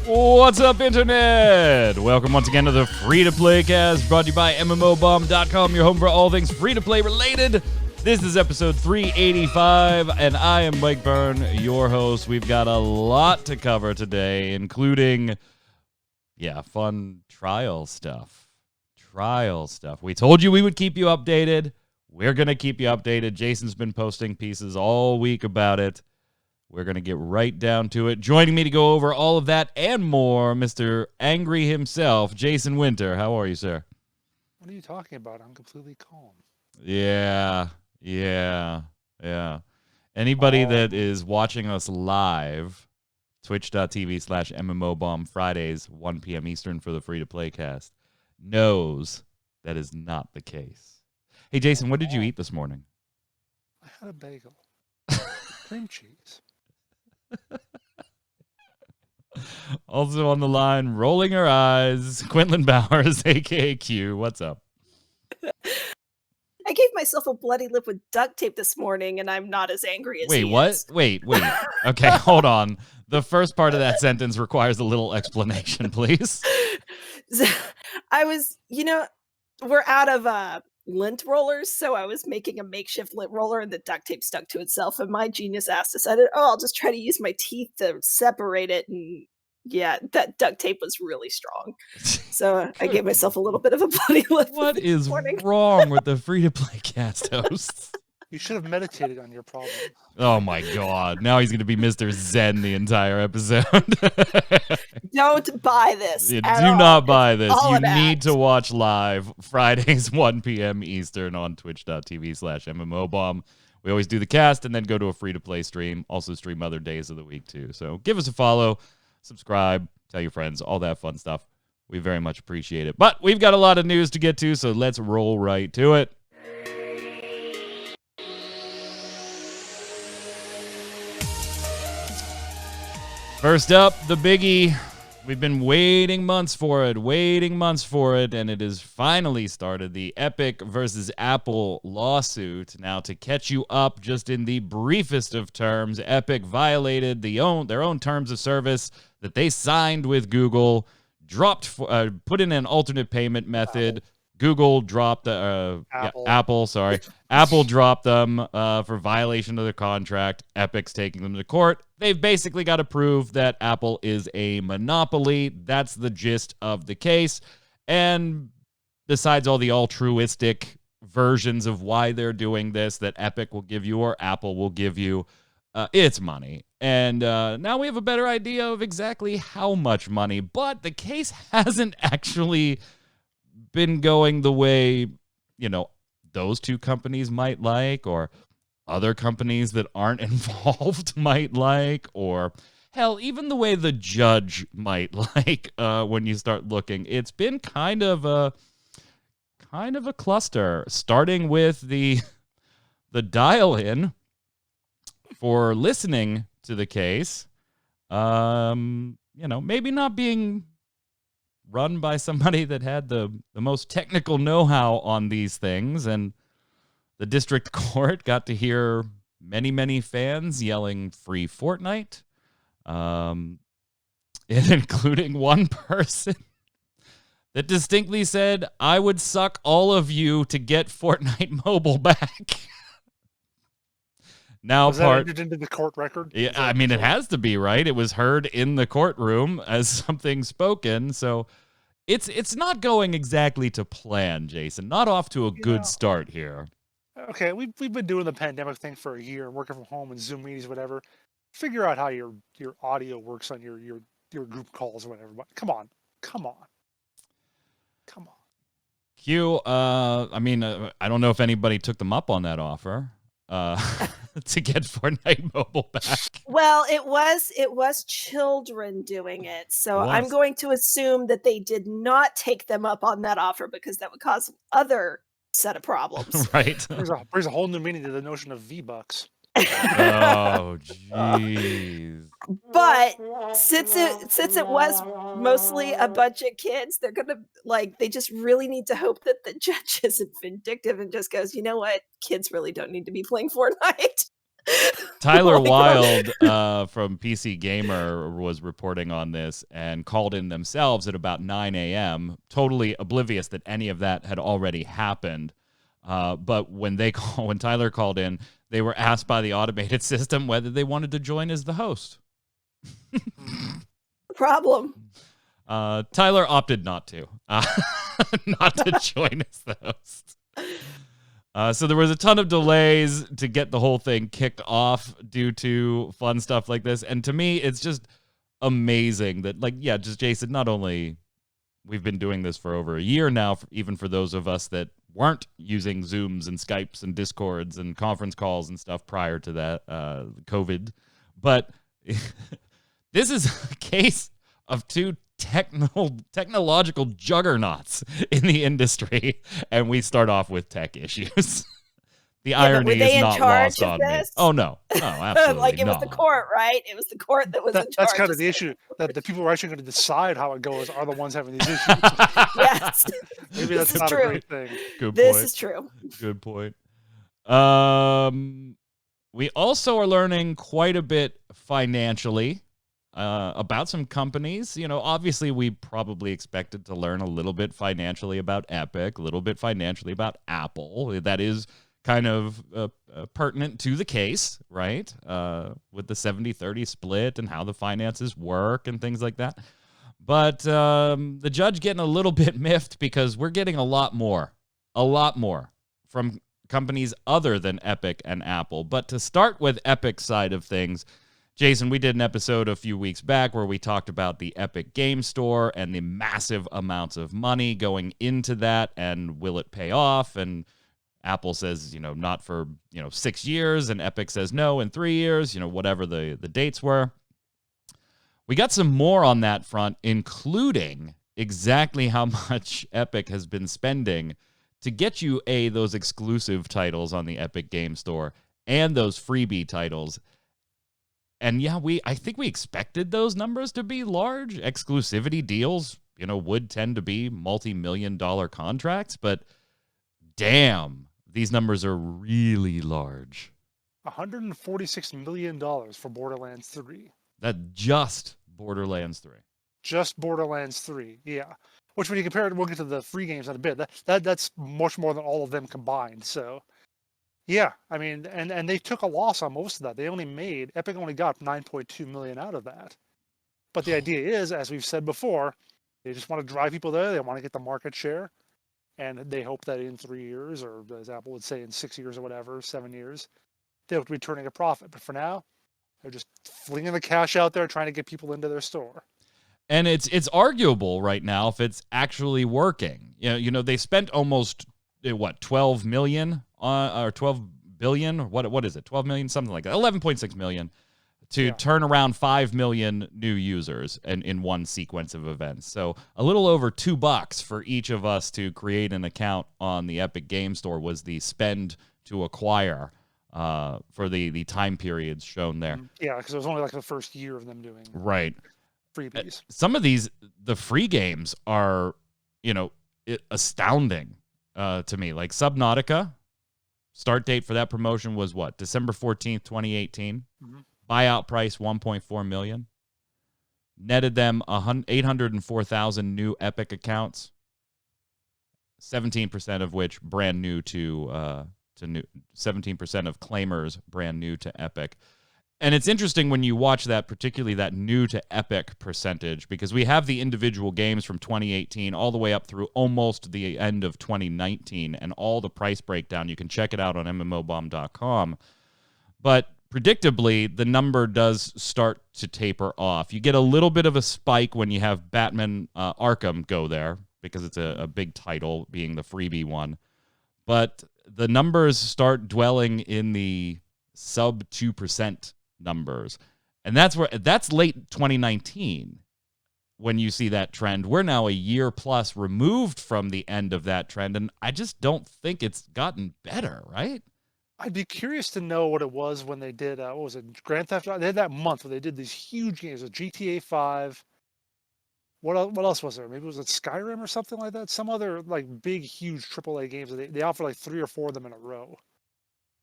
What's up, Internet? Welcome once again to the Free-to-Play Cast, brought to you by MMOBomb.com, your home for all things free-to-play related. This is episode 385, and I am Mike Byrne, your host. We've got a lot to cover today, including, fun trial stuff. We told you we would keep you updated. We're going to keep you updated. Jason's been posting pieces all week about it. We're going to get right down to it. Joining me to go over all of that and more, Mr. Angry himself, Jason Winter. How are you, sir? What are you talking about? I'm completely calm. Yeah. Anybody that is watching us live, twitch.tv/MMOBomb Fridays, 1 p.m. Eastern for the Free-to-Play Cast, knows that is not the case. Hey, Jason, what did you eat this morning? I had a bagel. Cream cheese. Also on the line, rolling her eyes, Quinlan Bowers, a.k.a. Q. What's up? I gave myself a bloody lip with duct tape this morning, and I'm not as angry as Wait, what? is. Wait. Okay, hold on. The first part of that sentence requires a little explanation, please. I was, we're out of lint rollers, so I was making a makeshift lint roller, and the duct tape stuck to itself, and my genius ass decided, I'll just try to use my teeth to separate it, and yeah, that duct tape was really strong. So I gave myself a little bit of a bloody lip. What is wrong with the Free-to-Play Cast hosts? You should have meditated on your problem. Oh my god. Now he's going to be Mr. Zen the entire episode. Don't buy this. Do not buy this. You need act. to watch live Fridays, 1 p.m. Eastern on twitch.tv/MMOBomb. We always do the cast and then go to a free-to-play stream. Also stream other days of the week too. So give us a follow, subscribe, tell your friends, all that fun stuff. We very much appreciate it. But we've got a lot of news to get to, so let's roll right to it. First up, the biggie. We've been waiting months for it, and it has finally started. The Epic versus Apple lawsuit. Now, to catch you up just in the briefest of terms, Epic violated their own terms of service that they signed with Google, put in an alternate payment method. Google dropped Apple dropped them for violation of the contract. Epic's taking them to court. They've basically got to prove that Apple is a monopoly. That's the gist of the case. And besides all the altruistic versions of why they're doing this that Epic will give you or Apple will give you, it's money. And now we have a better idea of exactly how much money. But the case hasn't actually been going the way, those two companies might like, or other companies that aren't involved might like, or hell, even the way the judge might like. When you start looking, it's been kind of a cluster, starting with the dial-in for listening to the case. Maybe not being run by somebody that had the most technical know-how on these things, and the district court got to hear many fans yelling free Fortnite, including one person that distinctly said, I would suck all of you to get Fortnite mobile back. Now was that entered into the court record? Yeah, I mean, it has to be, right? It was heard in the courtroom as something spoken, so it's not going exactly to plan, Jason. Not off to a good start here. Okay, we've been doing the pandemic thing for a year, working from home and Zoom meetings, whatever. Figure out how your audio works on your group calls or whatever. But come on. Q, I don't know if anybody took them up on that offer. To get Fortnite mobile back. Well, it was children doing it. So I'm going to assume that they did not take them up on that offer because that would cause other set of problems. Right. There's a whole new meaning to the notion of V-Bucks. Oh, jeez. But since it was mostly a bunch of kids, they're gonna they just really need to hope that the judge isn't vindictive and just goes, you know what, kids really don't need to be playing Fortnite. Tyler Like, Wilde from PC Gamer was reporting on this and called in themselves at about 9 a.m., totally oblivious that any of that had already happened. But when Tyler called in, they were asked by the automated system whether they wanted to join as the host. problem. Tyler opted not to, not to join as the host. So there was a ton of delays to get the whole thing kicked off due to fun stuff like this. And to me, it's just amazing that, like, yeah, just Jason, not only we've been doing this for over a year now, even for those of us that weren't using Zooms and Skypes and Discords and conference calls and stuff prior to that, COVID, but this is a case of two technological juggernauts in the industry, and we start off with tech issues. The irony were they is in not charge lost of on me. this? Oh no, absolutely Like, it was the not. court, right? It was the court that was in charge. That's kind of the issue, that the people who are actually going to decide how it goes are the ones having these issues. Yes. Maybe This that's is not true. a great thing. Good This point. is true. Good point. We also are learning quite a bit financially about some companies. You know, obviously we probably expected to learn a little bit financially about Epic, a little bit financially about Apple. That is kind of pertinent to the case, right? With the 70-30 split and how the finances work and things like that. But the judge getting a little bit miffed because we're getting a lot more from companies other than Epic and Apple. But to start with Epic's side of things, Jason, we did an episode a few weeks back where we talked about the Epic Game Store and the massive amounts of money going into that, and will it pay off? And Apple says, not for, 6 years, and Epic says no in 3 years, whatever the dates were. We got some more on that front, including exactly how much Epic has been spending to get you, those exclusive titles on the Epic Game Store and those freebie titles. And yeah, I think we expected those numbers to be large. Exclusivity deals, would tend to be multi-million-dollar contracts, but damn, these numbers are really large. $146 million for Borderlands 3. That just Borderlands 3. Just Borderlands 3, yeah. Which, when you compare it, we'll get to the free games in a bit. That's much more than all of them combined. So, yeah, I mean, and they took a loss on most of that. Epic only got 9.2 million out of that. But the idea is, as we've said before, they just want to drive people there. They want to get the market share, and they hope that in 3 years, or as Apple would say, in 6 years or whatever, 7 years, they'll be turning a profit. But for now, they're just flinging the cash out there, trying to get people into their store. And it's arguable right now if it's actually working. They spent almost 12 million or 12 billion. What is it? 12 million, something like that. 11.6 million to turn around 5 million new users in one sequence of events. So a little over $2 for each of us to create an account on the Epic Game Store was the spend to acquire for the time periods shown there. Yeah, because it was only like the first year of them doing right. freebies. Some of the free games are, astounding to me. Like Subnautica, start date for that promotion was what? December 14th, 2018. Mm-hmm. Buyout price, $1.4 million. Netted them 804,000 new Epic accounts, 17% of which brand new to 17% of claimers brand new to Epic. And it's interesting when you watch that, particularly that new to Epic percentage, because we have the individual games from 2018 all the way up through almost the end of 2019 and all the price breakdown. You can check it out on mmobomb.com. But predictably, the number does start to taper off. You get a little bit of a spike when you have Batman Arkham go there, because it's a big title, being the freebie one. But the numbers start dwelling in the sub 2% numbers. And that's late 2019 when you see that trend. We're now a year plus removed from the end of that trend, and I just don't think it's gotten better, right? I'd be curious to know what it was when they did, what was it, Grand Theft Auto? They had that month where they did these huge games with GTA 5. What else was there? Maybe was it Skyrim or something like that? Some other like big, huge AAA games. They offer like 3 or 4 of them in a row.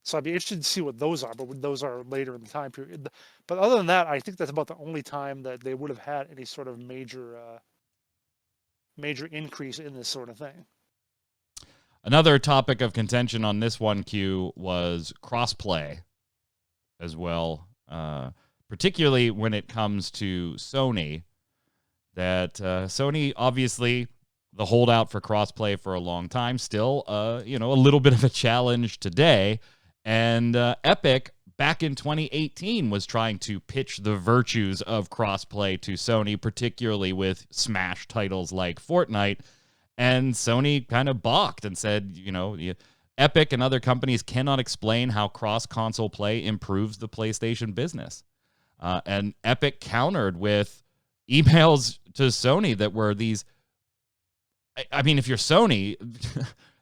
So I'd be interested to see what those are, but those are later in the time period. But other than that, I think that's about the only time that they would have had any sort of major increase in this sort of thing. Another topic of contention on this one, Q, was crossplay as well, particularly when it comes to Sony. That Sony, obviously, the holdout for crossplay for a long time, still, a little bit of a challenge today. And Epic, back in 2018, was trying to pitch the virtues of crossplay to Sony, particularly with Smash titles like Fortnite. And Sony kind of balked and said, Epic and other companies cannot explain how cross-console play improves the PlayStation business. And Epic countered with emails to Sony that were these... I mean, if you're Sony...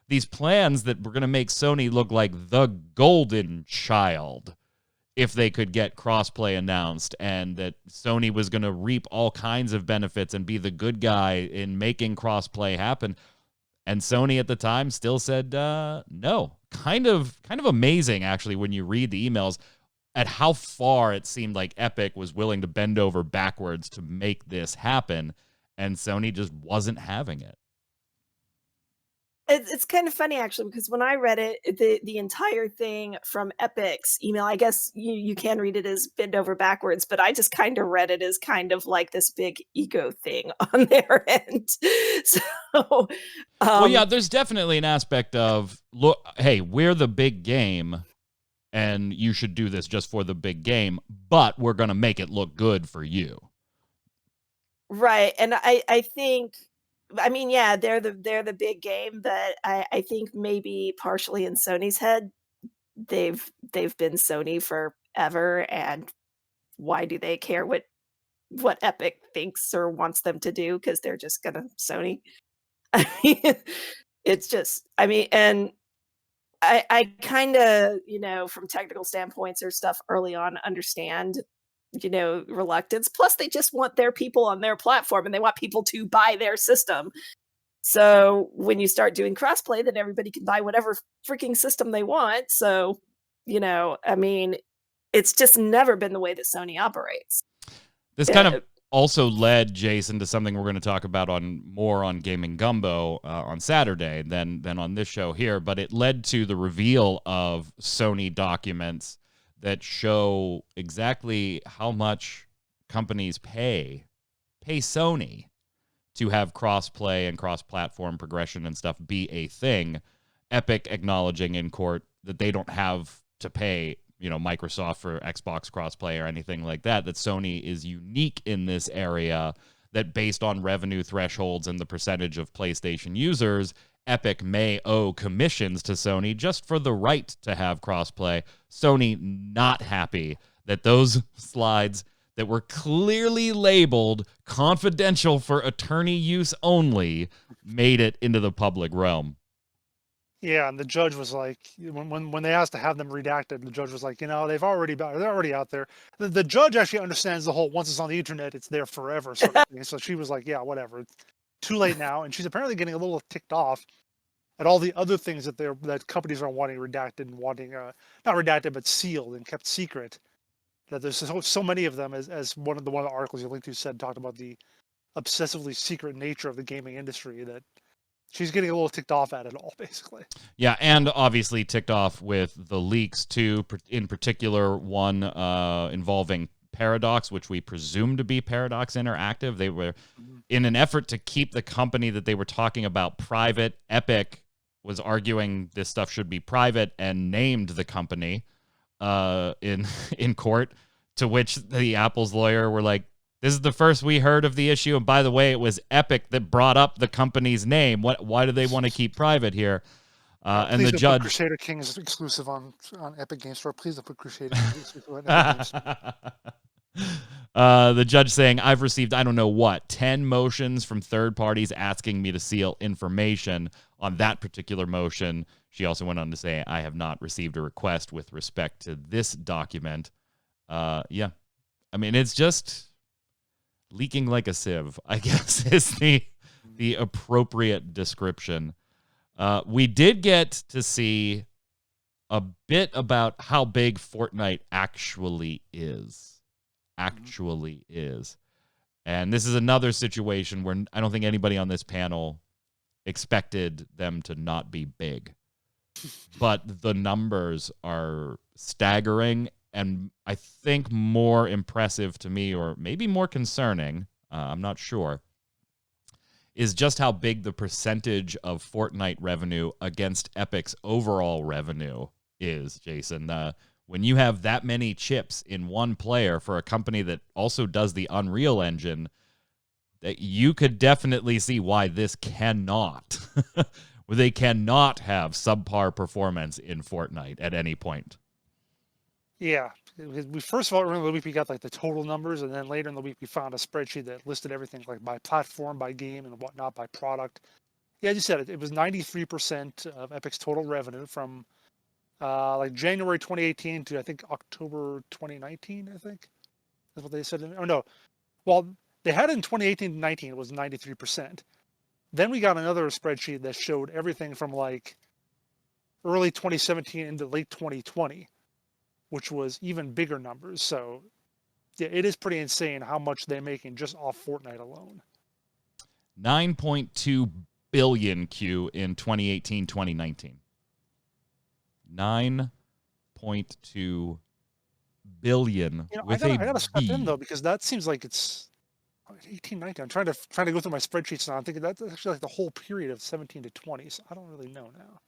these plans that were going to make Sony look like the golden child if they could get crossplay announced, and that Sony was going to reap all kinds of benefits and be the good guy in making crossplay happen. And Sony at the time still said no. Kind of amazing, actually, when you read the emails at how far it seemed like Epic was willing to bend over backwards to make this happen, and Sony just wasn't having it. It's kind of funny, actually, because when I read it, the entire thing from Epic's email, I guess you can read it as bend over backwards, but I just kind of read it as kind of like this big ego thing on their end. So, well, yeah, there's definitely an aspect of, look, hey, we're the big game, and you should do this just for the big game, but we're going to make it look good for you. Right, and I think... I mean, yeah, they're the big game, but I think maybe partially in Sony's head, they've been Sony forever, and why do they care what Epic thinks or wants them to do? Because they're just gonna Sony. I mean, it's just... I mean, and I kind of, from technical standpoints or stuff early on, understand reluctance. Plus, they just want their people on their platform, and they want people to buy their system. So when you start doing crossplay, then everybody can buy whatever freaking system they want. So, I mean, it's just never been the way that Sony operates. This kind of also led, Jason, to something we're going to talk about more on Gaming Gumbo on Saturday than on this show here. But it led to the reveal of Sony documents that show exactly how much companies pay Sony to have cross-play and cross-platform progression and stuff be a thing. Epic acknowledging in court that they don't have to pay, Microsoft for Xbox cross-play or anything like that, that Sony is unique in this area, that based on revenue thresholds and the percentage of PlayStation users, Epic may owe commissions to Sony just for the right to have crossplay. Sony not happy that those slides that were clearly labeled confidential for attorney use only made it into the public realm. Yeah, and the judge was like, when they asked to have them redacted, the judge was like, they're already out there. The judge actually understands the whole once it's on the internet, it's there forever sort of thing. So she was like, yeah, whatever. It's too late now. And she's apparently getting a little ticked off at all the other things that companies are wanting redacted and wanting not redacted but sealed and kept secret. That there's so many of them, as one of the articles you linked to talked about the obsessively secret nature of the gaming industry, that she's getting a little ticked off at it all, basically. Yeah, and obviously ticked off with the leaks too, in particular one involving Paradox, which we presume to be Paradox Interactive. They were, in an effort to keep the company that they were talking about private, Epic was arguing this stuff should be private and named the company in court, to which the Apple's lawyer were like, this is the first we heard of the issue, and by the way, it was Epic that brought up the company's name. Why do they want to keep private here? And the judge... Put Crusader Kings exclusive on Epic Games Store. Please don't put Crusader Kings exclusive on Epic Games Store. The judge saying, I've received, 10 motions from third parties asking me to seal information on that particular motion. She also went on to say, I have not received a request with respect to this document. Yeah. I mean, it's just leaking like a sieve, I guess, is the appropriate description. We did get to see a bit about how big Fortnite actually is. And this is another situation where I don't think anybody on this panel expected them to not be big. But the numbers are staggering, and I think more impressive to me, or maybe more concerning, I'm not sure, is just how big the percentage of Fortnite revenue against Epic's overall revenue is, Jason. When you have that many chips in one player for a company that also does the Unreal Engine, that you could definitely see why this cannot they cannot have subpar performance in Fortnite at any point. Yeah, we first of all, earlier in the week we got like the total numbers, and then later in the week we found a spreadsheet that listed everything like by platform, by game, and whatnot, by product. Yeah, as you said, it was 93% of Epic's total revenue from like January 2018 to I think October 2019. I think that's what they said. Oh no, well they had it in 2018 to 19. It was 93%. Then we got another spreadsheet that showed everything from like early 2017 into late 2020, which was even bigger numbers. So yeah, it is pretty insane how much they're making just off Fortnite alone. 9.2 billion Q in 2018-2019. 9.2 billion with I gotta step in B. though, because that seems like it's 18, 19. I'm trying to go through my spreadsheets now. I'm thinking that's actually like the whole period of 17 to 20. So I don't really know now.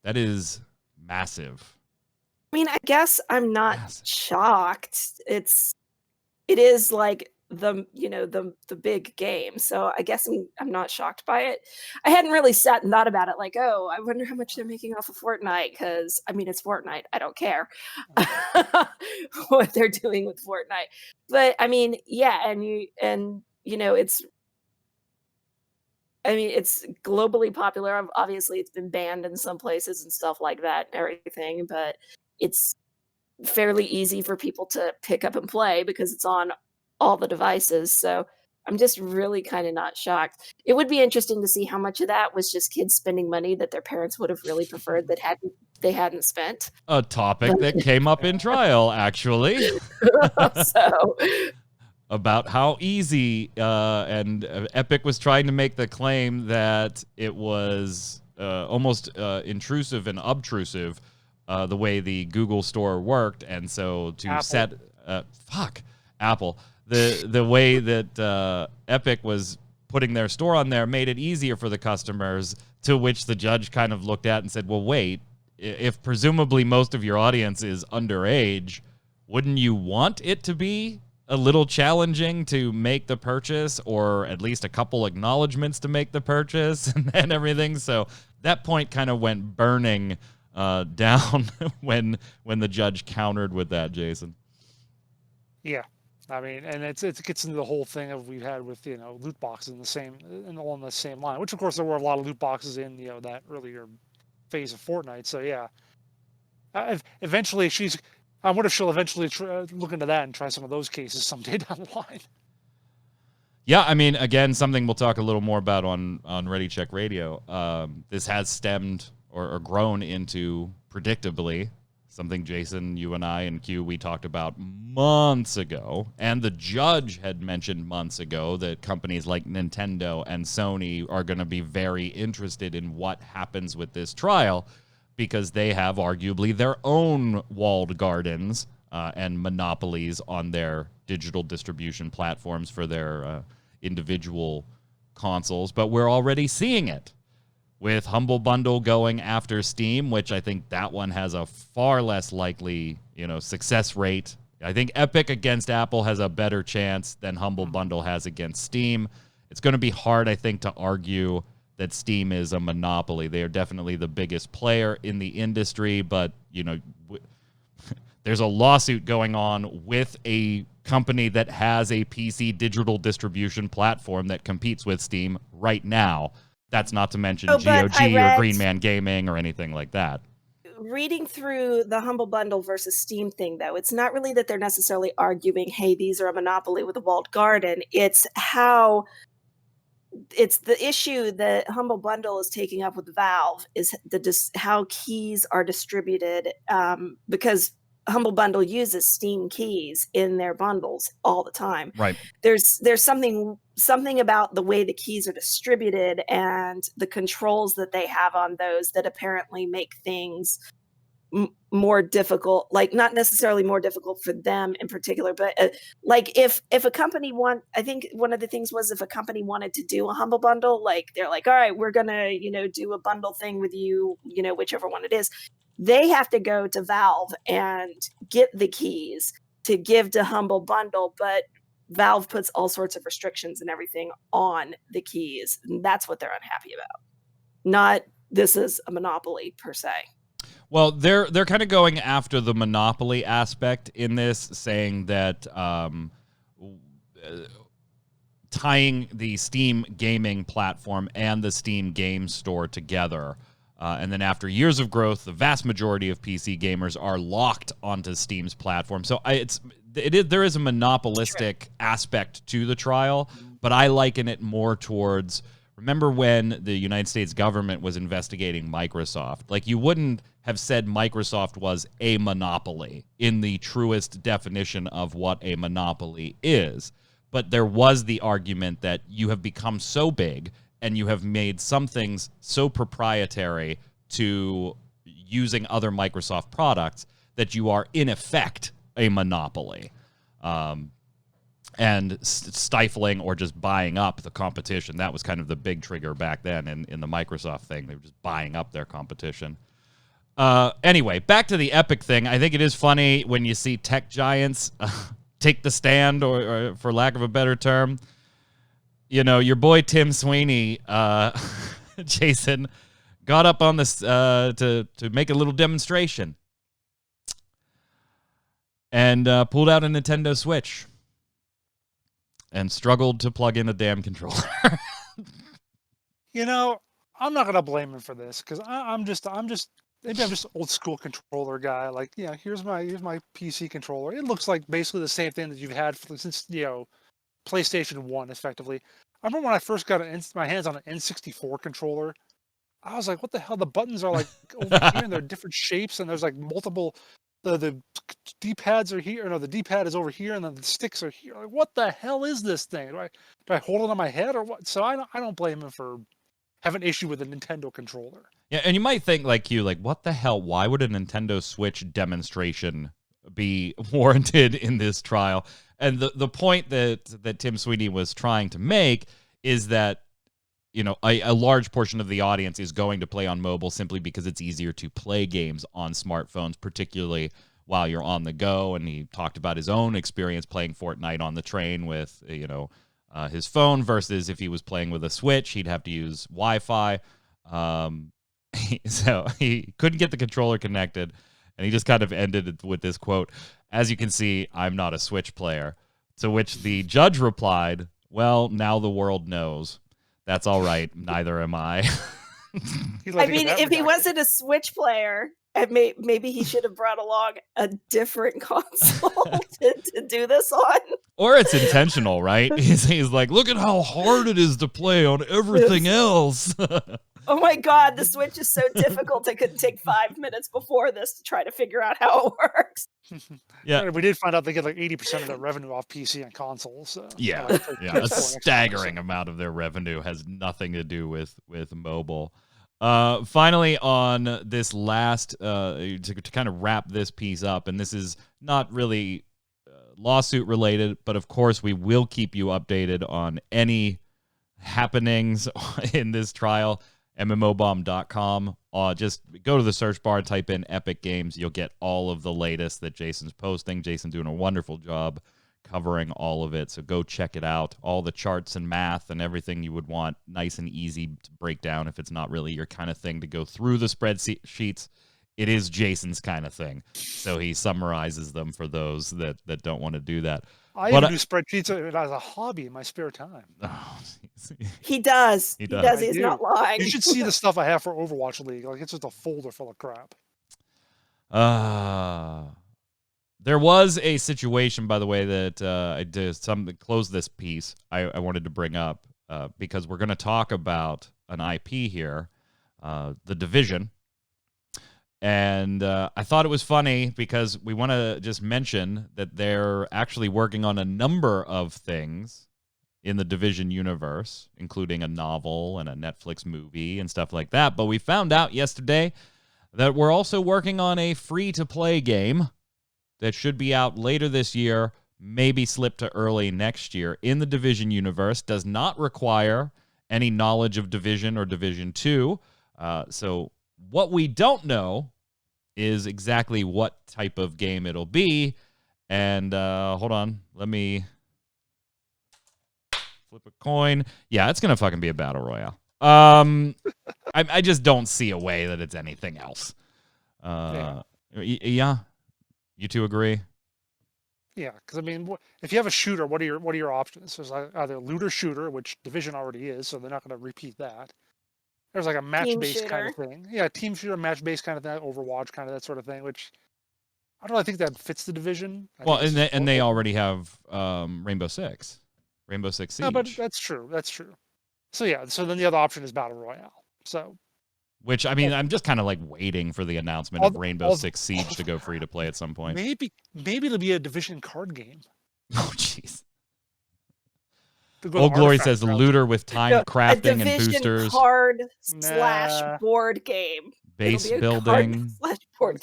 That is massive. I mean, I guess I'm not Massive. shocked. It is like the big game, so I guess I'm not shocked by it. I hadn't really sat and thought about it like, oh, I wonder how much they're making off of Fortnite, because I mean, it's Fortnite. I don't care what they're doing with Fortnite. But I mean, yeah, it's globally popular. Obviously, it's been banned in some places and stuff like that and everything, but it's fairly easy for people to pick up and play because it's on all the devices. So I'm just really kind of not shocked. It would be interesting to see how much of that was just kids spending money that their parents would have really preferred that they hadn't spent. A topic that came up in trial, actually. So about how easy and Epic was trying to make the claim that it was almost intrusive and obtrusive the way the Google store worked, and so to Apple. Apple, the way that Epic was putting their store on there made it easier for the customers, to which the judge kind of looked at and said, well, wait, if presumably most of your audience is underage, wouldn't you want it to be a little challenging to make the purchase, or at least a couple acknowledgments to make the purchase and everything? So that point kind of went burning down when the judge countered with that, Jason. Yeah, I mean, and it gets into the whole thing of we've had with loot boxes all in the same line. Which of course there were a lot of loot boxes in that earlier phase of Fortnite. So yeah, eventually I wonder if she'll eventually look into that and try some of those cases someday down the line. Yeah, I mean, again, something we'll talk a little more about on Ready Check Radio. This has stemmed or grown into, predictably, something Jason, you and I, and Q, we talked about months ago. And the judge had mentioned months ago that companies like Nintendo and Sony are going to be very interested in what happens with this trial, because they have arguably their own walled gardens and monopolies on their digital distribution platforms for their individual consoles. But we're already seeing it with Humble Bundle going after Steam, which I think that one has a far less likely, success rate. I think Epic against Apple has a better chance than Humble Bundle has against Steam. It's going to be hard, I think, to argue that Steam is a monopoly. They are definitely the biggest player in the industry, but, there's a lawsuit going on with a company that has a PC digital distribution platform that competes with Steam right now. That's not to mention GOG or Green Man Gaming or anything like that. Reading through the Humble Bundle versus Steam thing, though, it's not really that they're necessarily arguing, hey, these are a monopoly with a walled garden. It's how it's the issue that Humble Bundle is taking up with Valve is how keys are distributed, because Humble Bundle uses Steam keys in their bundles all the time. Right. There's something about the way the keys are distributed and the controls that they have on those that apparently make things more difficult, like not necessarily more difficult for them in particular, but like if a company I think one of the things was if a company wanted to do a Humble Bundle, like they're like, all right, we're gonna do a bundle thing with you, whichever one it is, they have to go to Valve and get the keys to give to Humble Bundle, but Valve puts all sorts of restrictions and everything on the keys, and that's what they're unhappy about. Not this is a monopoly per se. Well, they're kind of going after the monopoly aspect in this, saying that tying the Steam gaming platform and the Steam game store together, and then after years of growth, the vast majority of PC gamers are locked onto Steam's platform. So there is a monopolistic aspect to the trial, but I liken it more towards, remember when the United States government was investigating Microsoft? Like, you wouldn't have said Microsoft was a monopoly in the truest definition of what a monopoly is. But there was the argument that you have become so big and you have made some things so proprietary to using other Microsoft products that you are, in effect, a monopoly. And stifling or just buying up the competition. That was kind of the big trigger back then in the Microsoft thing. They were just buying up their competition. Anyway, back to the Epic thing. I think it is funny when you see tech giants take the stand, or for lack of a better term. Your boy Tim Sweeney, Jason, got up on this to make a little demonstration and pulled out a Nintendo Switch and struggled to plug in a damn controller. I'm not gonna blame him for this because I'm just maybe I'm just an old school controller guy. Like, here's my PC controller. It looks like basically the same thing that you've had since PlayStation 1, effectively. I remember when I first got my hands on an N64 controller. I was like, what the hell? The buttons are like over here and they're different shapes, and there's like multiple. The D-pads are here. No, the D-pad is over here, and then the sticks are here. Like, what the hell is this thing? Do I hold it on my head or what? So I don't blame him for having an issue with a Nintendo controller. Yeah, and you might think like what the hell? Why would a Nintendo Switch demonstration be warranted in this trial? And the point that Tim Sweeney was trying to make is that a large portion of the audience is going to play on mobile simply because it's easier to play games on smartphones, particularly while you're on the go. And he talked about his own experience playing Fortnite on the train with, his phone versus if he was playing with a Switch, he'd have to use Wi-Fi. So he couldn't get the controller connected. And he just kind of ended it with this quote, "As you can see, I'm not a Switch player." To which the judge replied, "Well, now the world knows. That's all right. Neither am I." I mean, if he wasn't a Switch player, maybe he should have brought along a different console to do this on. Or it's intentional, right? He's like, look at how hard it is to play on everything else. Oh my God, the Switch is so difficult. I couldn't take 5 minutes before this to try to figure out how it works. Yeah, we did find out they get like 80% of their revenue off PC and consoles. So a staggering amount of their revenue has nothing to do with mobile. Finally, on this last, to kind of wrap this piece up, and this is not really lawsuit related, but of course we will keep you updated on any happenings in this trial. MMOBomb.com. Just go to the search bar and type in Epic Games. You'll get all of the latest that Jason's posting. Jason's doing a wonderful job covering all of it, so go check it out. All the charts and math and everything you would want, nice and easy to break down if it's not really your kind of thing to go through the spreadsheets. It is Jason's kind of thing, so he summarizes them for those that don't want to do that. I even do spreadsheets as a hobby in my spare time. Oh, he does. He does. He's not lying. You should see the stuff I have for Overwatch League. Like, it's just a folder full of crap. There was a situation, by the way, that I did close this piece. I wanted to bring up. because we're going to talk about an IP here, The Division. And I thought it was funny because we want to just mention that they're actually working on a number of things in the Division universe, including a novel and a Netflix movie and stuff like that. But we found out yesterday that we're also working on a free-to-play game that should be out later this year, maybe slip to early next year in the Division universe. Does not require any knowledge of Division or Division 2. So what we don't know is exactly what type of game it'll be. And hold on, let me flip a coin. Yeah, it's gonna fucking be a battle royale. I just don't see a way that it's anything else. Yeah, you two agree? Yeah, because I mean, if you have a shooter, what are your options? There's either looter shooter, which Division already is, so they're not going to repeat that. There's like a match-based kind of thing. Yeah, team shooter, match-based kind of thing, Overwatch kind of that sort of thing, which I don't know, I think that fits the Division. Well, and they already have Rainbow Six Siege. No, but that's true. That's true. So yeah, so then the other option is Battle Royale. So, which, I mean, I'm just kind of like waiting for the announcement of Rainbow Six Siege to go free to play at some point. Maybe it'll be a Division card game. Oh, jeez. Old Glory says looter with timed crafting and boosters. Card / board game. Base building / board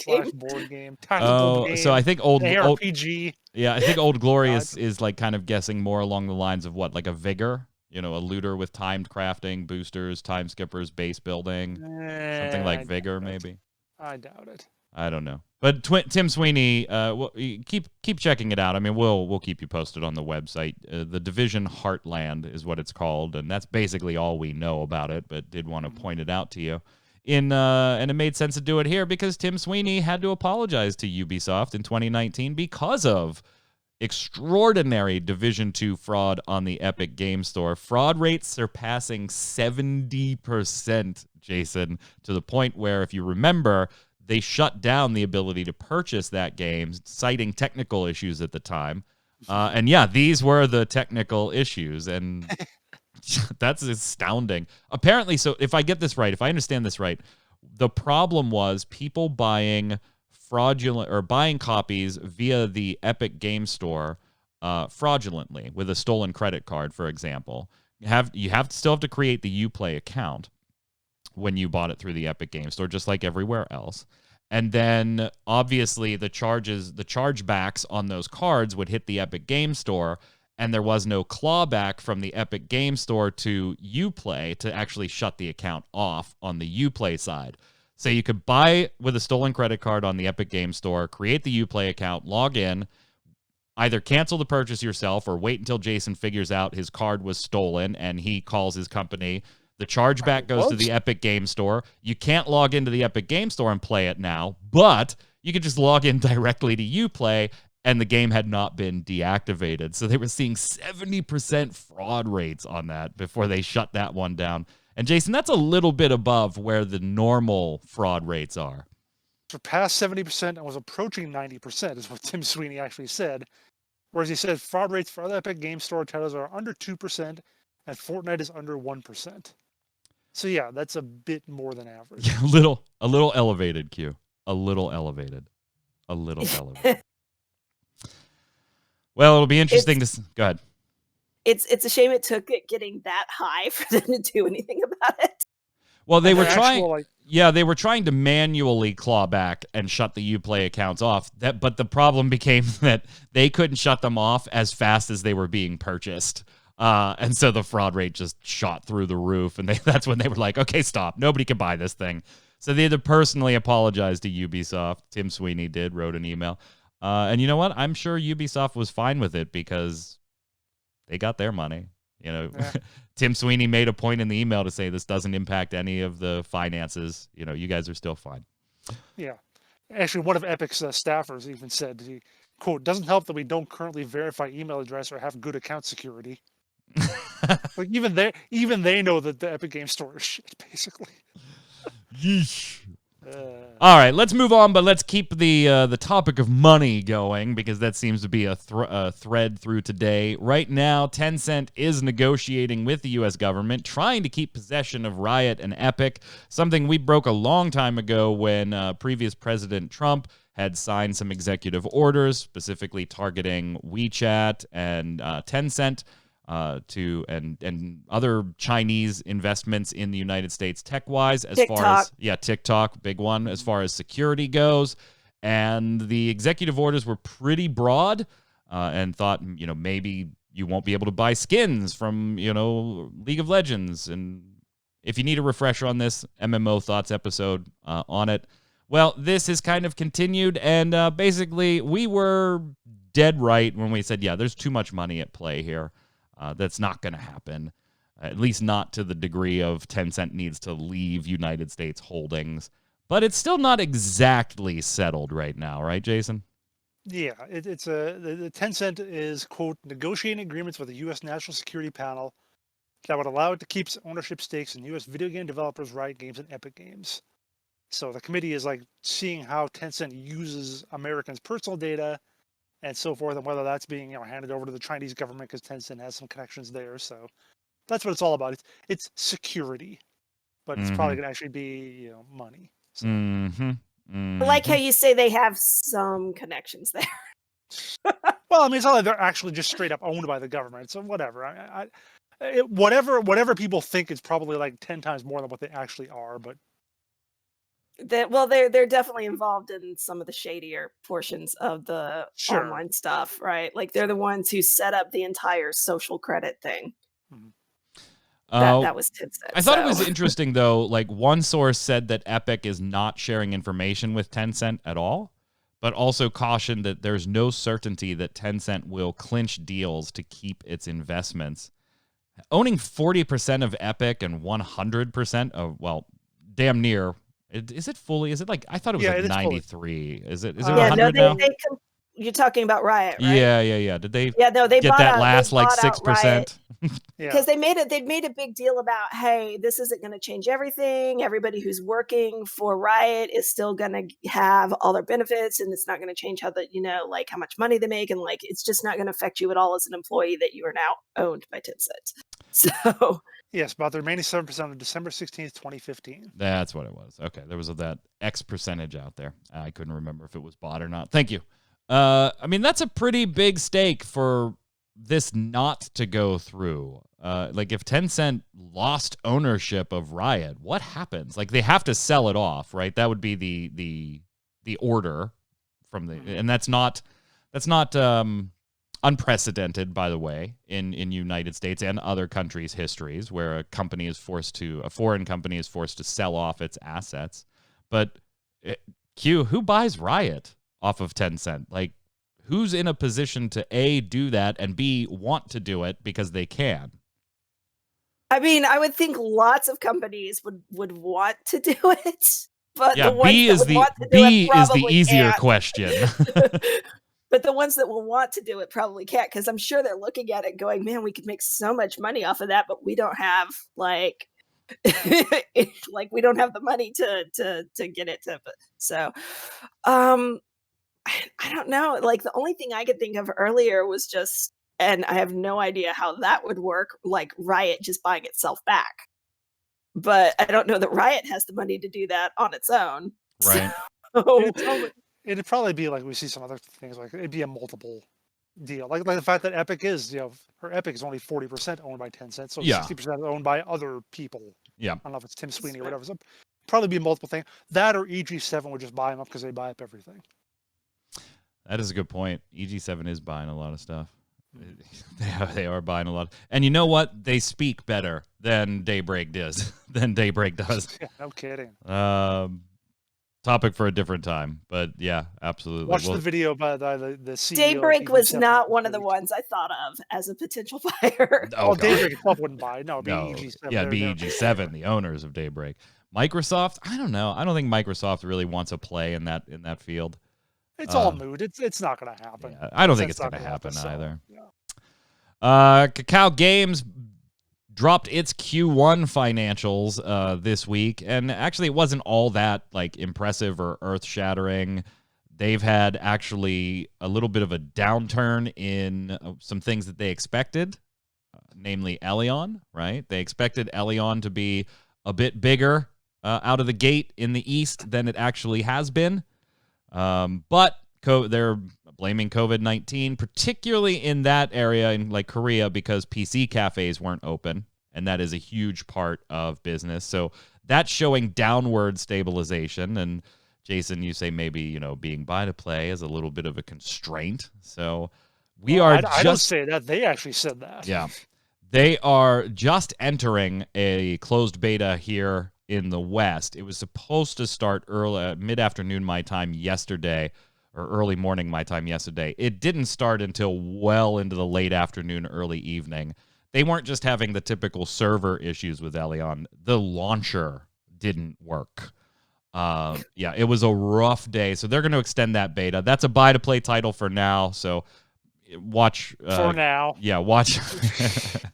game. Oh, so I think RPG. Yeah, I think Old Glory is like kind of guessing more along the lines of what, like a Vigor? You know, a looter with timed crafting, boosters, time skippers, base building. Something like Vigor, maybe. I doubt it. I don't know. But Tim Sweeney, keep checking it out. I mean, we'll keep you posted on the website. The Division Heartland is what it's called, and that's basically all we know about it, but did want to point it out to you. And it made sense to do it here because Tim Sweeney had to apologize to Ubisoft in 2019 because of extraordinary Division 2 fraud on the Epic Game Store. Fraud rates surpassing 70%, Jason, to the point where, if you remember, they shut down the ability to purchase that game, citing technical issues at the time. And yeah, these were the technical issues, and that's astounding. Apparently, so if I get this right, if I understand this right, the problem was people buying fraudulent or buying copies via the Epic Game Store fraudulently with a stolen credit card, for example. You still have to create the Uplay account when you bought it through the Epic Game Store, just like everywhere else. And then obviously the chargebacks on those cards would hit the Epic Game Store, and there was no clawback from the Epic Game Store to Uplay to actually shut the account off on the Uplay side. So you could buy with a stolen credit card on the Epic Game Store, create the Uplay account, log in, either cancel the purchase yourself or wait until Jason figures out his card was stolen and he calls his company. The chargeback goes to the Epic Game Store. You can't log into the Epic Game Store and play it now, but you could just log in directly to Uplay, and the game had not been deactivated. So they were seeing 70% fraud rates on that before they shut that one down. And Jason, that's a little bit above where the normal fraud rates are. Surpassed 70% and was approaching 90% is what Tim Sweeney actually said. Whereas he said fraud rates for other Epic Game Store titles are under 2% and Fortnite is under 1%. So yeah, that's a bit more than average. Yeah, a little elevated, Q. A little elevated. Well, it'll be interesting to go ahead. It's a shame it took it getting that high for them to do anything about it. Well, they were trying. Yeah, they were trying to manually claw back and shut the Uplay accounts off. But the problem became that they couldn't shut them off as fast as they were being purchased. And so the fraud rate just shot through the roof, and that's when they were like, okay, stop. Nobody can buy this thing. So they had to personally apologize to Ubisoft. Tim Sweeney wrote an email. And you know what? I'm sure Ubisoft was fine with it because they got their money. You know, yeah. Tim Sweeney made a point in the email to say this doesn't impact any of the finances. You know, you guys are still fine. Yeah. Actually, one of Epic's staffers even said, he, quote, doesn't help that we don't currently verify email address or have good account security. Like even they know that the Epic Game Store is shit, basically. Yeesh. All right, let's move on, but let's keep the topic of money going because that seems to be a thread through today. Right now, Tencent is negotiating with the U.S. government, trying to keep possession of Riot and Epic, something we broke a long time ago when previous President Trump had signed some executive orders, specifically targeting WeChat and Tencent. And other Chinese investments in the United States tech-wise, as TikTok. far as TikTok, big one, as far as security goes. And the executive orders were pretty broad, and thought, maybe you won't be able to buy skins from, League of Legends. And if you need a refresher on this, MMO Thoughts episode on it. Well, this has kind of continued, and basically we were dead right when we said, yeah, there's too much money at play here. That's not going to happen, at least not to the degree of Tencent needs to leave United States holdings. But it's still not exactly settled right now, right, Jason? Yeah, the Tencent is, quote, negotiating agreements with the U.S. National Security Panel that would allow it to keep its ownership stakes in U.S. video game developers, Riot Games, and Epic Games. So the committee is like seeing how Tencent uses Americans' personal data and so forth, and whether that's being handed over to the Chinese government because Tencent has some connections there. So that's what it's all about. It's security, but it's probably going to actually be money. So. I like how you say they have some connections there. Well, I mean, it's not like they're actually just straight up owned by the government. So whatever. Whatever people think is probably like 10 times more than what they actually are. But they're definitely involved in some of the shadier portions of the online stuff, right? Like they're the ones who set up the entire social credit thing. That was Tencent. I thought it was interesting though. Like one source said that Epic is not sharing information with Tencent at all, but also cautioned that there's no certainty that Tencent will clinch deals to keep its investments. Owning 40% of Epic and 100% of, well, damn near. Is it fully? Is it like, I thought it was like 93. Is it 100 now? You're talking about Riot, right? Yeah. Did they they get that last like 6%? Because they made a big deal about, hey, this isn't going to change everything. Everybody who's working for Riot is still going to have all their benefits, and it's not going to change how how much money they make, and like it's just not going to affect you at all as an employee that you are now owned by Tencent. So yes, about the remaining 7% on December 16th, 2015. That's what it was. Okay, there was that X percentage out there. I couldn't remember if it was bought or not. Thank you. I mean, that's a pretty big stake for this not to go through. Like if Tencent lost ownership of Riot, what happens? Like they have to sell it off, right? That would be the order from the, and that's not unprecedented, by the way, in United States and other countries' histories, where a foreign company is forced to sell off its assets. But who buys Riot off of Tencent? Like, who's in a position to A, do that, and B, want to do it because they can? I mean, I would think lots of companies would want to do it, but yeah, the ones B is the easier question. But the ones that will want to do it probably can't, because I'm sure they're looking at it going, man, we could make so much money off of that, but we don't have like we don't have the money to get it to. So I don't know. Like the only thing I could think of earlier was just, and I have no idea how that would work, like Riot just buying itself back. But I don't know that Riot has the money to do that on its own. Right. So, it'd probably be like we see some other things, like it'd be a multiple deal. Like the fact that Epic is, her Epic is only 40% owned by Tencent, so 60% owned by other people. Yeah. I don't know if it's Tim Sweeney or whatever. So probably be a multiple thing. That or EG7 would just buy them up because they buy up everything. That is a good point. EG7 is buying a lot of stuff. They are buying a lot. And you know what? They speak better than Daybreak does. Yeah, no kidding. Topic for a different time. But yeah, absolutely. Watch the video by the CEO. Daybreak was not one of the ones I thought of as a potential buyer. Oh, Daybreak itself wouldn't buy. No, it'd be EG7. Yeah, it'd be EG7, the owners of Daybreak. Microsoft, I don't know. I don't think Microsoft really wants a play in that field. It's all mood. It's not going to happen. Yeah, I don't think it's going to happen either. Yeah. Kakao Games dropped its Q1 financials this week, and actually it wasn't all that like impressive or earth-shattering. They've had actually a little bit of a downturn in some things that they expected, namely Elion, right? They expected Elion to be a bit bigger out of the gate in the East than it actually has been. But they're blaming COVID-19, particularly in that area in like Korea, because PC cafes weren't open, and that is a huge part of business. So that's showing downward stabilization. And Jason, you say maybe, you know, being buy to play is a little bit of a constraint. So I don't say that. They actually said that. Yeah. They are just entering a closed beta here in the West. It was supposed to start early, mid-afternoon my time yesterday, or early morning my time yesterday. It didn't start until well into the late afternoon, early evening. They weren't just having the typical server issues with Elion. The launcher didn't work. Yeah, it was a rough day. So they're going to extend that beta. That's a buy-to-play title for now, so watch for now. Yeah, watch.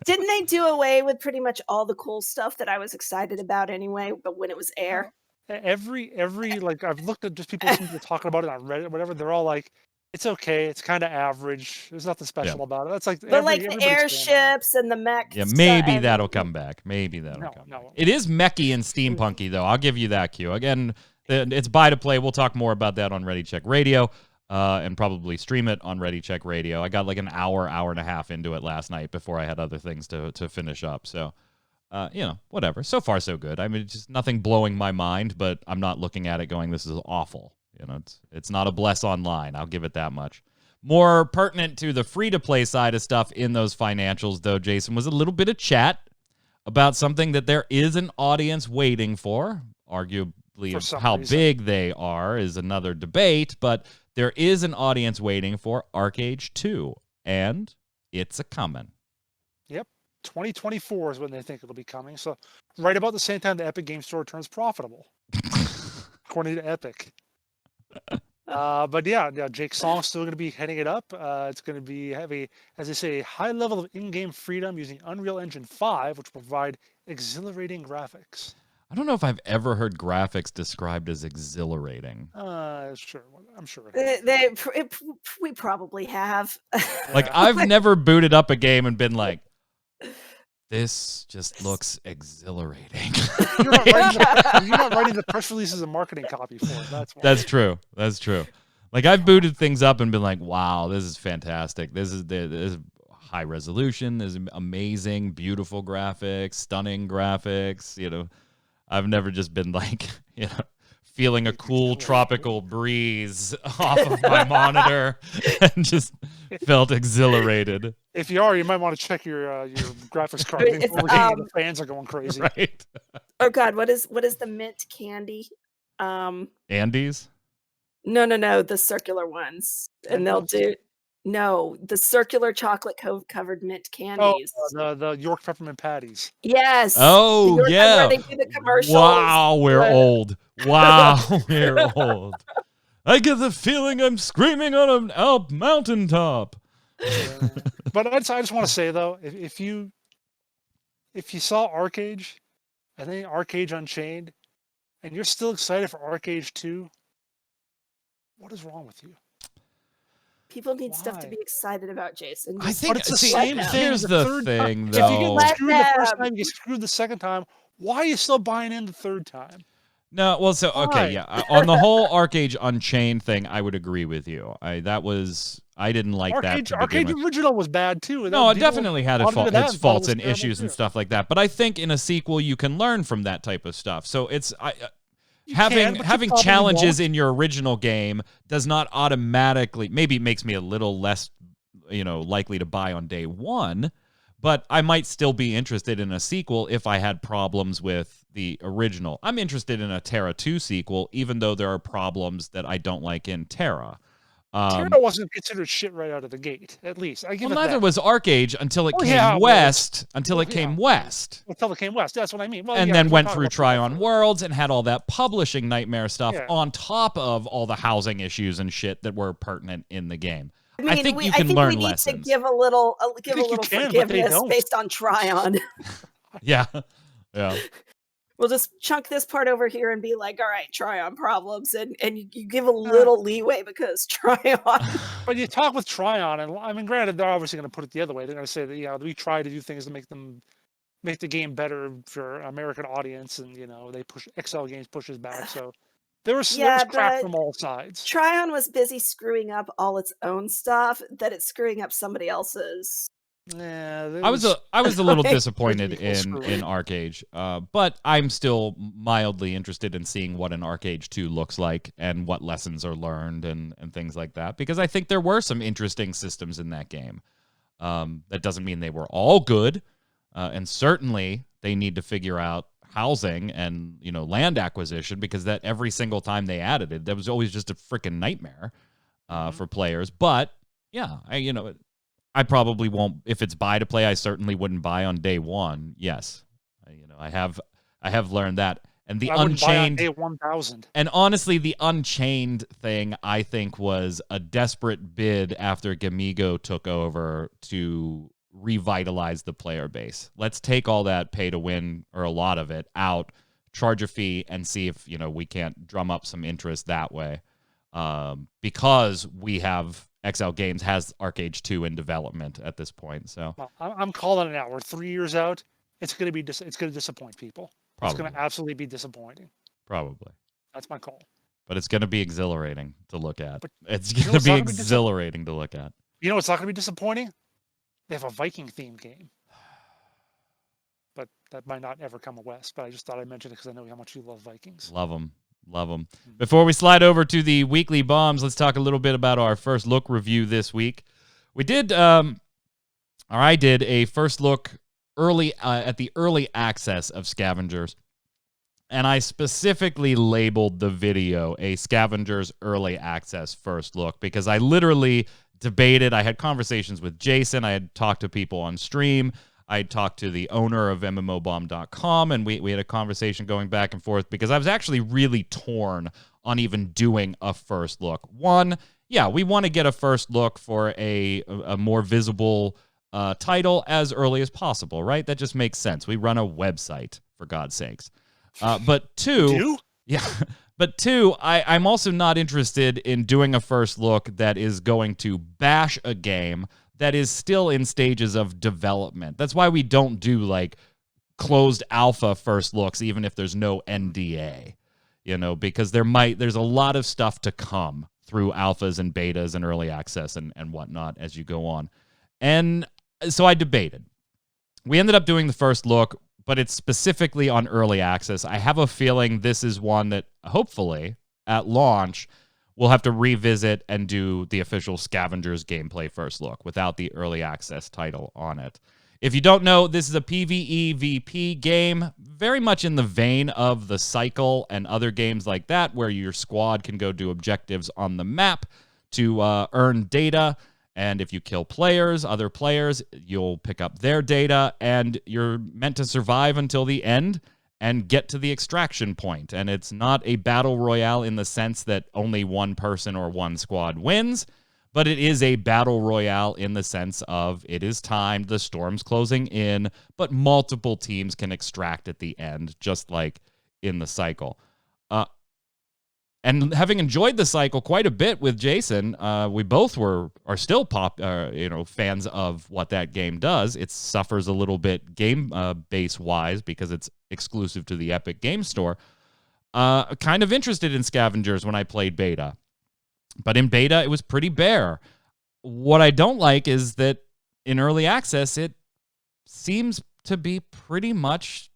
Didn't they do away with pretty much all the cool stuff that I was excited about anyway, but when it was air? Every like I've looked at just people talking about it on Reddit or whatever, they're all like, it's okay, it's kind of average. There's nothing special about it. That's like but like the airships and the mech. Yeah, maybe that'll come back. Maybe that'll come back. It is mechy and steampunky though. I'll give you that, Q. Again, it's buy to play. We'll talk more about that on Ready Check Radio. And probably stream it on Ready Check Radio. I got like an hour and a half into it last night before I had other things to finish up. So, you know, whatever. So far, so good. I mean, it's just nothing blowing my mind, but I'm not looking at it going, this is awful. You know, it's not a bless online. I'll give it that much. More pertinent to the free-to-play side of stuff in those financials, though, Jason, was a little bit of chat about something that there is an audience waiting for. Arguably, how big they are is another debate, but there is an audience waiting for ArcheAge 2, and it's a-coming. Yep, 2024 is when they think it'll be coming. So right about the same time the Epic Game Store turns profitable, according to Epic. But yeah, Jake Song's still going to be heading it up. It's going to be as they say, a high level of in-game freedom using Unreal Engine 5, which will provide exhilarating graphics. I don't know if I've ever heard graphics described as exhilarating. Sure. I'm sure. We probably have. Like, I've never booted up a game and been like, this just looks exhilarating. You're not writing the press releases and marketing copy for it. That's why. That's true. That's true. Like, I've booted things up and been like, wow, this is fantastic. This is high resolution. This is amazing, beautiful graphics, stunning graphics, you know. I've never just been like, you know, feeling a cool tropical breeze off of my monitor and just felt exhilarated. If you are, you might want to check your graphics card. The fans are going crazy. Right. Oh God, what is the mint candy? Andes? No, the circular ones, and they'll do. No, the circular chocolate covered mint candies. Oh, the York peppermint patties. Yes. Oh, yeah. Where they do the commercials. Wow, we're old. Wow, we're old. I get the feeling I'm screaming on an Alp mountaintop. But I just want to say though, if you saw ArcheAge, and then ArcheAge Unchained, and you're still excited for ArcheAge 2, what is wrong with you? People need stuff to be excited about, Jason. I think it's the same thing. Here's the thing, though. If you get screwed the first time, you get screwed the second time. Why are you still buying in the third time? No, well, so okay, yeah. On the whole ArcheAge Unchained thing, I would agree with you. I didn't like that. ArcheAge Original was bad too. No, it definitely had its faults and issues and stuff like that. But I think in a sequel, you can learn from that type of stuff. So it's having challenges in your original game does not automatically, maybe it makes me a little less, you know, likely to buy on day one, but I might still be interested in a sequel if I had problems with the original. I'm interested in a Terra 2 sequel, even though there are problems that I don't like in Terra. Terra wasn't considered shit right out of the gate, at least. Neither was ArcheAge until it came west. Until it came west. That's what I mean. Well, and then went through Try on Worlds and had all that publishing nightmare stuff on top of all the housing issues and shit that were pertinent in the game. I think you can learn lessons. We need to give a little forgiveness based on Tryon. Yeah. Yeah. We'll just chunk this part over here and be like, all right, try on problems. And you give a little leeway because try on. But you talk with Tryon, and I mean, granted, they're obviously going to put it the other way. They're going to say that we try to do things to make the game better for American audience, and they push XL Games pushes back. So there was crap but from all sides. Tryon was busy screwing up all its own stuff that it's screwing up somebody else's. Yeah, I was a little disappointed equal in screwy. ArcheAge, but I'm still mildly interested in seeing what an ArcheAge 2 looks like and what lessons are learned and things like that, because I think there were some interesting systems in that game. That doesn't mean they were all good, and certainly they need to figure out housing and land acquisition, because that every single time they added it, that was always just a freaking nightmare for players. But yeah, I probably won't. If it's buy to play, I certainly wouldn't buy on day one. Yes, I have learned that. And the Unchained, buy on day 1,000. and honestly, the Unchained thing, I think, was a desperate bid after Gamigo took over to revitalize the player base. Let's take all that pay to win, or a lot of it, out, charge a fee, and see if we can't drum up some interest that way. Because we have XL Games has ArcheAge 2 in development at this point. So Well, I'm calling it now. We're 3 years out. It's going to disappoint people. Probably. It's going to absolutely be disappointing. Probably. That's my call. But it's going to be exhilarating to look at. But It's you know going to what's be not gonna be exhilarating to look at. You know what's not going to be disappointing? They have a Viking themed game. But that might not ever come west. But I just thought I'd mention it because I know how much you love Vikings. Love them. Love them. Before we slide over to the weekly bombs, let's talk a little bit about our first look review this week. We did, or I did, a first look at the early access of Scavengers. And I specifically labeled the video a Scavengers Early Access first look, because I literally debated. I had conversations with Jason. I had talked to people on stream. I talked to the owner of MMOBomb.com, and we had a conversation going back and forth, because I was actually really torn on even doing a first look. One, yeah, we want to get a first look for a more visible title as early as possible, right? That just makes sense. We run a website, for God's sakes. But two, yeah. But two, I'm also not interested in doing a first look that is going to bash a game that is still in stages of development. That's why we don't do like closed alpha first looks, even if there's no NDA, because there's a lot of stuff to come through alphas and betas and early access and whatnot as you go on. And so I debated. We ended up doing the first look, but it's specifically on early access. I have a feeling this is one that hopefully at launch we'll have to revisit and do the official Scavengers gameplay first look without the early access title on it. If you don't know, this is a PvE game, very much in the vein of the Cycle and other games like that, where your squad can go do objectives on the map to earn data. And if you kill other players, you'll pick up their data, and you're meant to survive until the end and get to the extraction point. And it's not a battle royale in the sense that only one person or one squad wins, but it is a battle royale in the sense of it is timed, the storm's closing in, but multiple teams can extract at the end, just like in the Cycle. And having enjoyed the Cycle quite a bit with Jason, we both are still fans of what that game does. It suffers a little bit game base wise because it's exclusive to the Epic Game Store. Kind of interested in Scavengers when I played beta, but in beta it was pretty bare. What I don't like is that in early access it seems to be pretty much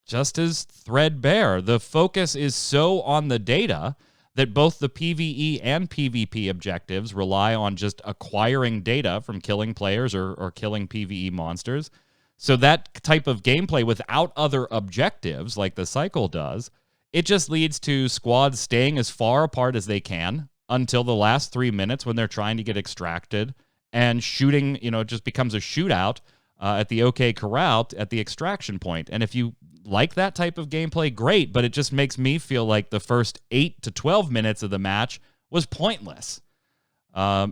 just as threadbare. The focus is so on the data that both the PvE and PvP objectives rely on just acquiring data from killing players or killing PvE monsters. So that type of gameplay without other objectives, like the Cycle does, it just leads to squads staying as far apart as they can until the last 3 minutes when they're trying to get extracted, and shooting, it just becomes a shootout at the OK Corral at the extraction point. And if you like that type of gameplay, great, but it just makes me feel like the first 8 to 12 minutes of the match was pointless.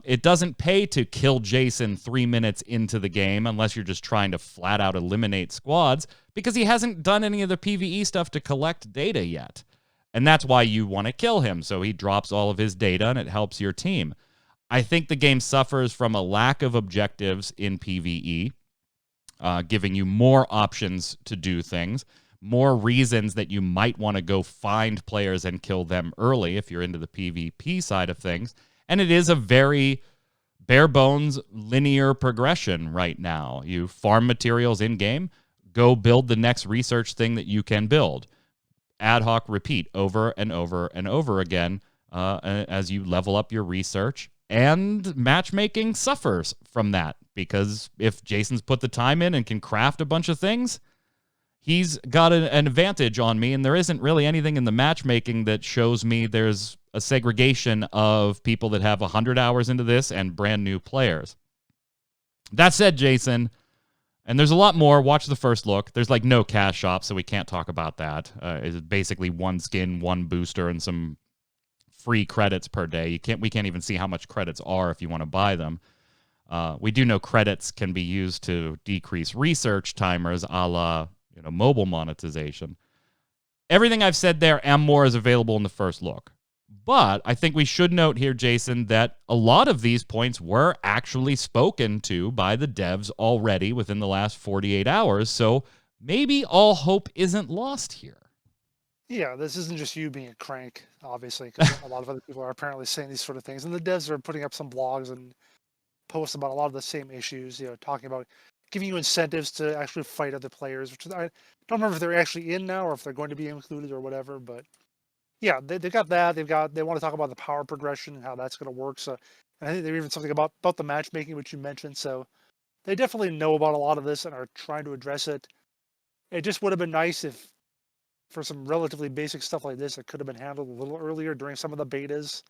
It doesn't pay to kill Jason 3 minutes into the game unless you're just trying to flat out eliminate squads, because he hasn't done any of the PvE stuff to collect data yet. And that's why you want to kill him, so he drops all of his data and it helps your team. I think the game suffers from a lack of objectives in PvE, giving you more options to do things, more reasons that you might want to go find players and kill them early if you're into the PvP side of things. And it is a very bare bones linear progression right now. You farm materials in-game, go build the next research thing that you can build. Ad hoc repeat over and over and over again as you level up your research. And matchmaking suffers from that, because if Jason's put the time in and can craft a bunch of things, he's got an advantage on me, and there isn't really anything in the matchmaking that shows me there's a segregation of people that have 100 hours into this and brand new players. That said, Jason, and there's a lot more. Watch the first look. There's like no cash shop, so we can't talk about that. It's basically one skin, one booster, and some free credits per day. We can't even see how much credits are if you want to buy them. We do know credits can be used to decrease research timers, a la mobile monetization. Everything I've said there and more is available in the first look. But I think we should note here, Jason, that a lot of these points were actually spoken to by the devs already within the last 48 hours. So maybe all hope isn't lost here. Yeah, this isn't just you being a crank, obviously, because a lot of other people are apparently saying these sort of things. And the devs are putting up some blogs and posts about a lot of the same issues, talking about giving you incentives to actually fight other players, which I don't remember if they're actually in now or if they're going to be included or whatever. But yeah, they've got that. They want to talk about the power progression and how that's going to work. So and I think they're even something about the matchmaking, which you mentioned. So they definitely know about a lot of this and are trying to address it. It just would have been nice if, for some relatively basic stuff like this, it could have been handled a little earlier during some of the betas.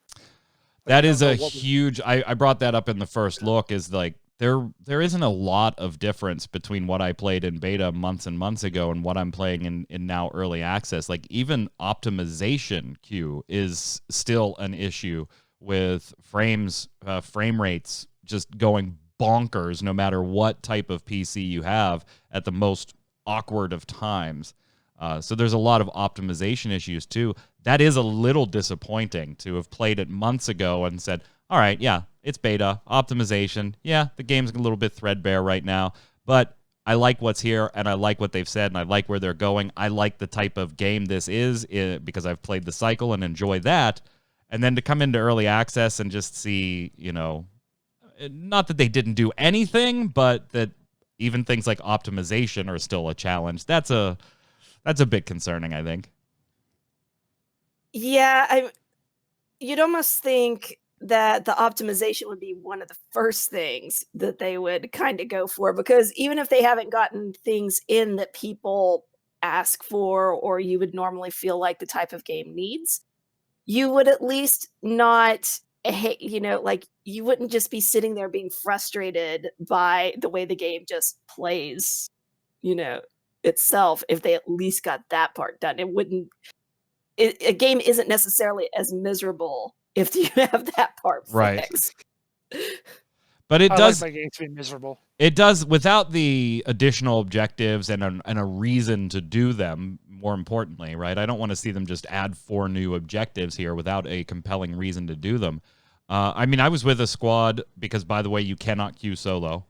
That is a huge... I brought that up in the first look, is like, there isn't a lot of difference between what I played in beta months and months ago and what I'm playing in now early access. Like, even optimization queue is still an issue, with frame rates just going bonkers no matter what type of PC you have at the most awkward of times. So there's a lot of optimization issues too. That is a little disappointing to have played it months ago and said, all right, yeah, it's beta, optimization. Yeah, the game's a little bit threadbare right now, but I like what's here, and I like what they've said, and I like where they're going. I like the type of game this is because I've played the cycle and enjoy that. And then to come into early access and just see, not that they didn't do anything, but that even things like optimization are still a challenge. That's a bit concerning, I think. Yeah, you'd almost think that the optimization would be one of the first things that they would kind of go for, because even if they haven't gotten things in that people ask for or you would normally feel like the type of game needs, you would at least not, you wouldn't just be sitting there being frustrated by the way the game just plays, itself, if they at least got that part done. A game isn't necessarily as miserable if you have that part fixed. Right. But it does like my game to be miserable. It does, without the additional objectives and a reason to do them, more importantly, right? I don't want to see them just add 4 new objectives here without a compelling reason to do them. I was with a squad because, by the way, you cannot queue solo.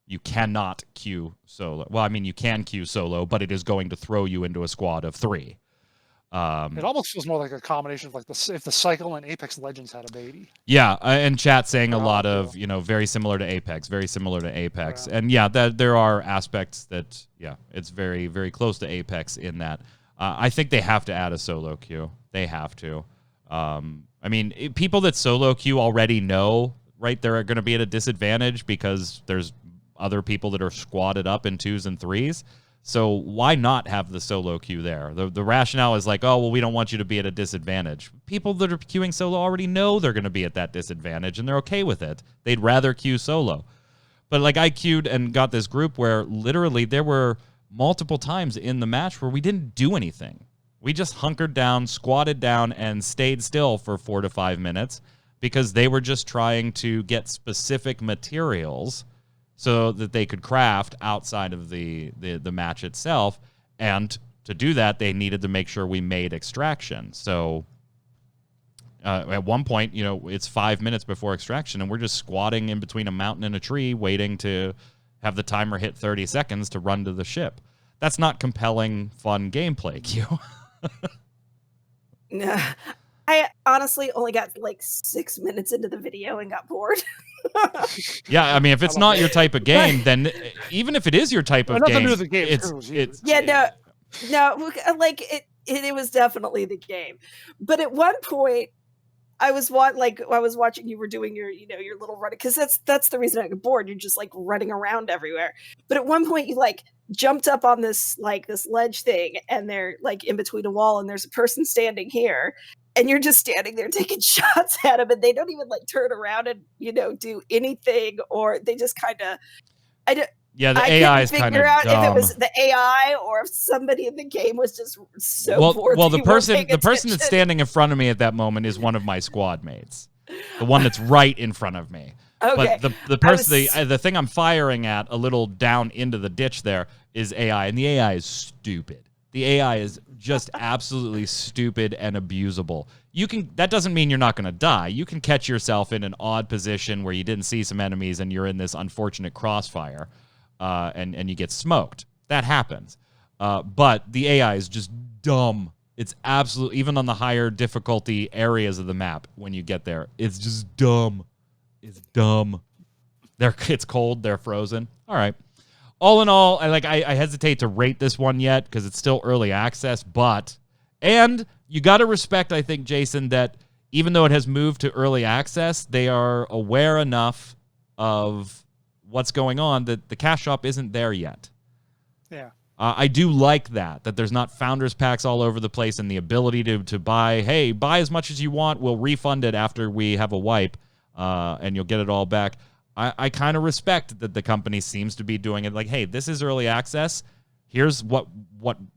You cannot queue solo. Well, you can queue solo, but it is going to throw you into a squad of 3. It almost feels more like a combination of if the Cycle and Apex Legends had a baby. Yeah, and chat saying a lot of, very similar to Apex, Yeah. And yeah, there are aspects that, it's very, very close to Apex in that. I think they have to add a solo queue. They have to. People that solo queue already know, right, they're going to be at a disadvantage because there's other people that are squatted up in 2s and 3s. So why not have the solo queue there? The rationale is like, oh, well, we don't want you to be at a disadvantage. People that are queuing solo already know they're going to be at that disadvantage, and they're okay with it. They'd rather queue solo. But like, I queued and got this group where literally there were multiple times in the match where we didn't do anything. We just hunkered down, squatted down, and stayed still for 4 to 5 minutes. because they were just trying to get specific materials so that they could craft outside of the match itself. And to do that, they needed to make sure we made extraction. So at one point, it's 5 minutes before extraction, and we're just squatting in between a mountain and a tree waiting to have the timer hit 30 seconds to run to the ship. That's not compelling, fun gameplay, Q. No, I honestly only got like 6 minutes into the video and got bored. Yeah, I mean, if it's not your type of game, then even if it is your type of game, it's no, like it was definitely the game. But at one point, I was watching you were doing your your little run, because that's the reason I got bored. You're just like running around everywhere. But at one point, you like jumped up on this ledge thing, and they're like in between a wall, and there's a person standing here, and you're just standing there taking shots at them, and they don't even like turn around and do anything, or they just kind of yeah, the AI is kind of dumb. If it was the AI or if somebody in the game was just so bored. Well, the person that's standing in front of me at that moment is one of my squad mates, the one that's right in front of me. Okay. But the thing I'm firing at a little down into the ditch there is AI, and the AI is stupid. The AI is just absolutely stupid and abusable. That doesn't mean you're not going to die. You can catch yourself in an odd position where you didn't see some enemies and you're in this unfortunate crossfire. And you get smoked. That happens. But the AI is just dumb. It's absolutely, even on the higher difficulty areas of the map, when you get there, it's just dumb. It's dumb. It's cold. They're frozen. All right. All in all, I hesitate to rate this one yet because it's still early access. And you got to respect, I think, Jason, that even though it has moved to early access, they are aware enough of what's going on that the cash shop isn't there yet. Yeah. I do like that there's not founders packs all over the place, and the ability to buy as much as you want. We'll refund it after we have a wipe, and you'll get it all back. I kind of respect that the company seems to be doing it like, hey, this is early access. Here's what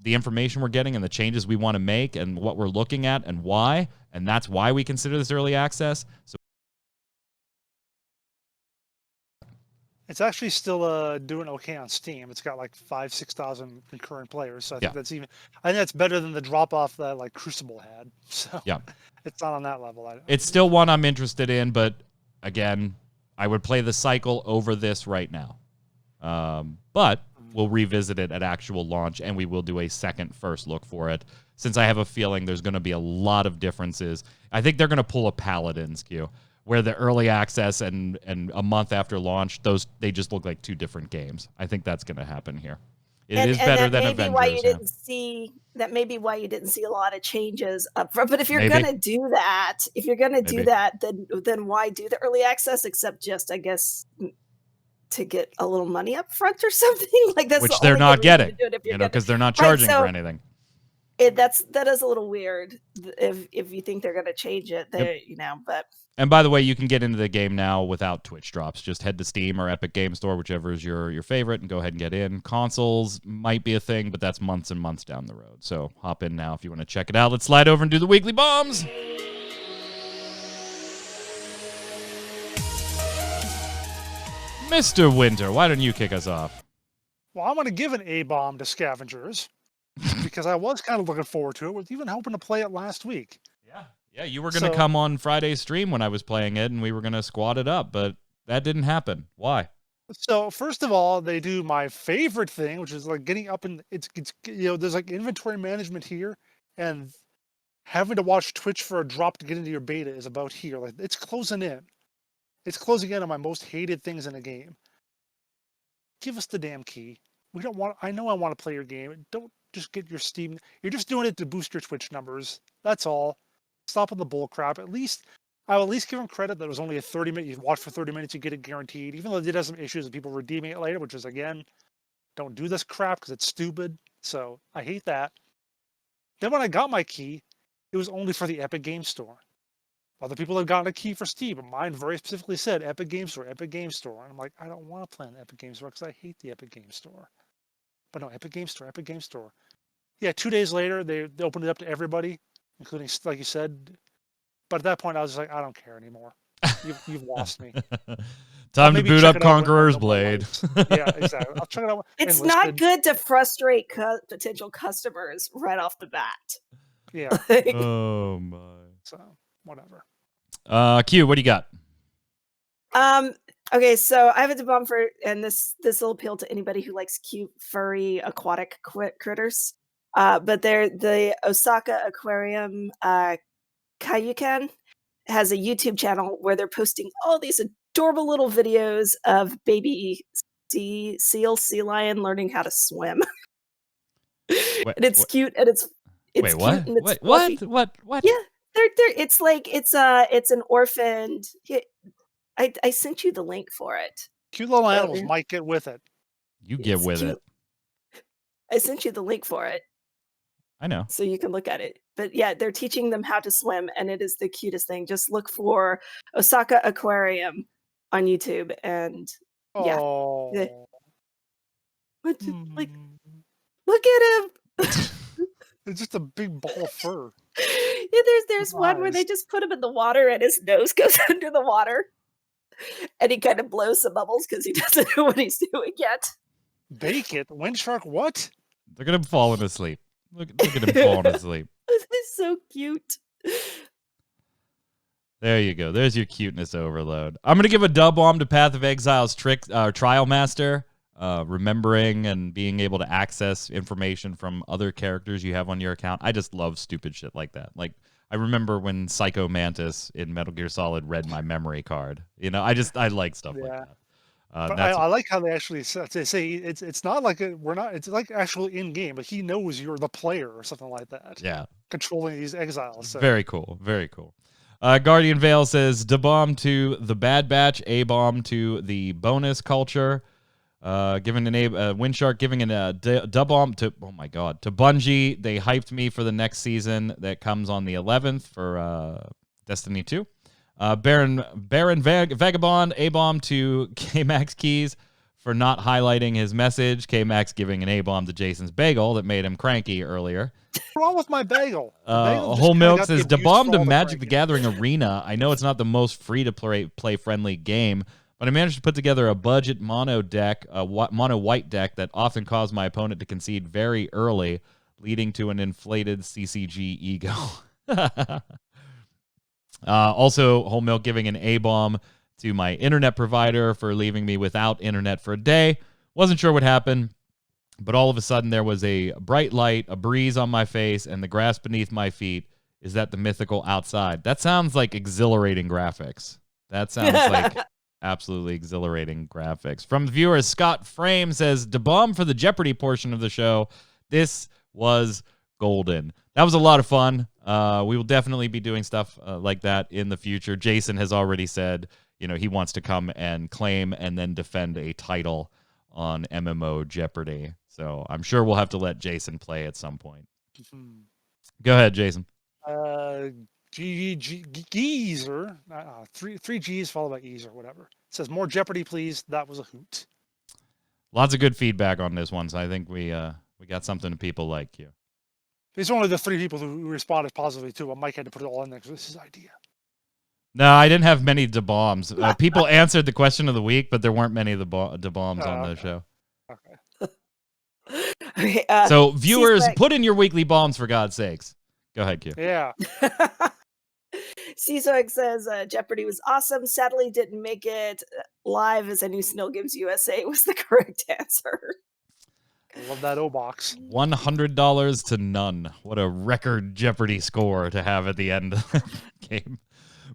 the information we're getting and the changes we want to make and what we're looking at and why. And that's why we consider this early access. So it's actually still doing okay on Steam. It's got like 6,000 concurrent players. So I think that's better than the drop off that like Crucible had. So yeah, it's not on that level. It's still one I'm interested in, but again, I would play the cycle over this right now. But we'll revisit it at actual launch, and we will do a second first look for it, since I have a feeling there's going to be a lot of differences. I think they're going to pull a Paladins, Q, where the early access and a month after launch, they just look like two different games. I think that's going to happen here. It is better than Avengers. That may be why you didn't see a lot of changes up front. But if you're going to do that, then why do the early access, except just, I guess, to get a little money up front or something? Like that's which they're not getting, because they're not charging for anything. That is a little weird if you think they're going to change it, but. And by the way, you can get into the game now without Twitch drops. Just head to Steam or Epic Game Store, whichever is your favorite, and go ahead and get in. Consoles might be a thing, but that's months and months down the road. So hop in now if you want to check it out. Let's slide over and do the weekly bombs. Mr. Winter, why don't you kick us off? Well, I'm going to give an A-bomb to Scavengers because I was kind of looking forward to it. I was even hoping to play it last week. Yeah, you were going to come on Friday's stream when I was playing it, and we were going to squad it up, but that didn't happen. Why? So first of all, they do my favorite thing, which is like getting up and it's there's like inventory management here, and having to watch Twitch for a drop to get into your beta is about here. Like it's closing in. It's closing in on my most hated things in a game. Give us the damn key. I know I want to play your game. Don't just get your Steam. You're just doing it to boost your Twitch numbers. That's all. Stop with the bull crap. I'll at least give them credit that it was only a 30-minute. You watch for 30 minutes, you get it guaranteed. Even though it did have some issues with people redeeming it later, which is, again, don't do this crap because it's stupid. So I hate that. Then when I got my key, it was only for the Epic Game Store. Other people have gotten a key for Steam, but mine very specifically said Epic Game Store, Epic Game Store. And I'm like, I don't want to play on Epic Game Store because I hate the Epic Game Store. But no, Epic Game Store, Epic Game Store. Yeah, 2 days later, they opened it up to everybody, including, like you said, But at that point, I was just like, I don't care anymore. You've lost me. Time to maybe boot check up it out when I Conqueror's know my Blade. life. Yeah, exactly. I'll check it out. It's Enlisted. not good to frustrate potential customers right off the bat. Yeah. Like, Oh my. So whatever. Q, what do you got? okay, so I have a debomb for, and this will appeal to anybody who likes cute, furry, aquatic critters. But they're the Osaka Aquarium Kaiyukan has a YouTube channel where they're posting all these adorable little videos of baby sea lion learning how to swim. What, and it's cute, and it's wait, cute, what? and it's What? fluffy. What? Yeah, they're it's like it's an orphaned. I sent you the link for it. Cute little animals might get with it. You get It's with cute. it. I sent you the link for it. I know. So you can look at it. But yeah, they're teaching them how to swim, and it is the cutest thing. Just look for Osaka Aquarium on YouTube, and yeah. Oh. Like, look at him. It's just a big ball of fur. Yeah, there's one where they Nice. just put him in the water, and his nose goes under the water, and he kind of blows some bubbles because he doesn't know what he's doing yet. Bake it? Wind shark? What? Look at him falling asleep. Look at him falling asleep. It's so cute. There you go. There's your cuteness overload. I'm going to give a dub bomb to Path of Exile's Trial Master. Remembering and being able to access information from other characters you have on your account. I just love stupid shit like that. Like, I remember when Psycho Mantis in Metal Gear Solid read my memory card. You know, I like stuff like that. But I like how they actually say it's not like it's like actually in game, but he knows you're the player or something like that. Yeah, controlling these exiles. So. Very cool, very cool. Guardian Vale says D-bomb to the Bad Batch, A-bomb to the bonus culture. Giving an Windshark giving an D-bomb to to Bungie. They hyped me for the next season that comes on the 11th for Destiny 2. Baron Vagabond, A-bomb to K-Max Keys for not highlighting his message. K-Max giving an A-bomb to Jason's bagel that made him cranky earlier. What's wrong with my bagel? Whole Milk says, D-bomb to Magic the Gathering Arena. I know it's not the most free-to-play friendly game, but I managed to put together a budget mono white deck that often caused my opponent to concede very early, leading to an inflated CCG ego. Also, Whole Milk giving an A-bomb to my internet provider for leaving me without internet for a day. Wasn't sure what happened, but all of a sudden there was a bright light, a breeze on my face, and the grass beneath my feet. Is that the mythical outside? That sounds like exhilarating graphics. That sounds like absolutely exhilarating graphics. From the viewers, Scott Frame says, D-bomb for the Jeopardy portion of the show. This was golden. That was a lot of fun. We will definitely be doing stuff like that in the future. Jason has already said, he wants to come and claim and then defend a title on MMO Jeopardy. So I'm sure we'll have to let Jason play at some point. Go ahead, Jason. Geezer, three G's followed by E's or whatever. It says more Jeopardy, please. That was a hoot. Lots of good feedback on this one, so I think we got something to people like you. It's only the 3 people who responded positively too. But Mike had to put it all in there because this is his idea. No, I didn't have many D-bombs. People answered the question of the week, but there weren't many D-bombs on the show. Okay. So viewers, put in your weekly bombs for God's sakes. Go ahead, Q. Yeah. Czoic says Jeopardy was awesome. Sadly, didn't make it live as I knew Snow Gives USA was the correct answer. I love that O-box. $100 to none. What a record Jeopardy score to have at the end of the game.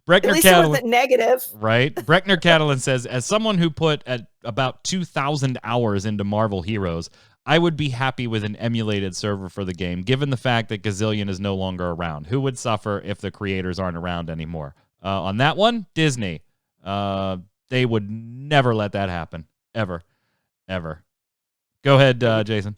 At least it wasn't negative. Right? Breckner Catalan says, as someone who put at about 2,000 hours into Marvel Heroes, I would be happy with an emulated server for the game, given the fact that Gazillion is no longer around. Who would suffer if the creators aren't around anymore? On that one, Disney. They would never let that happen. Ever. Ever. Go ahead, Jason.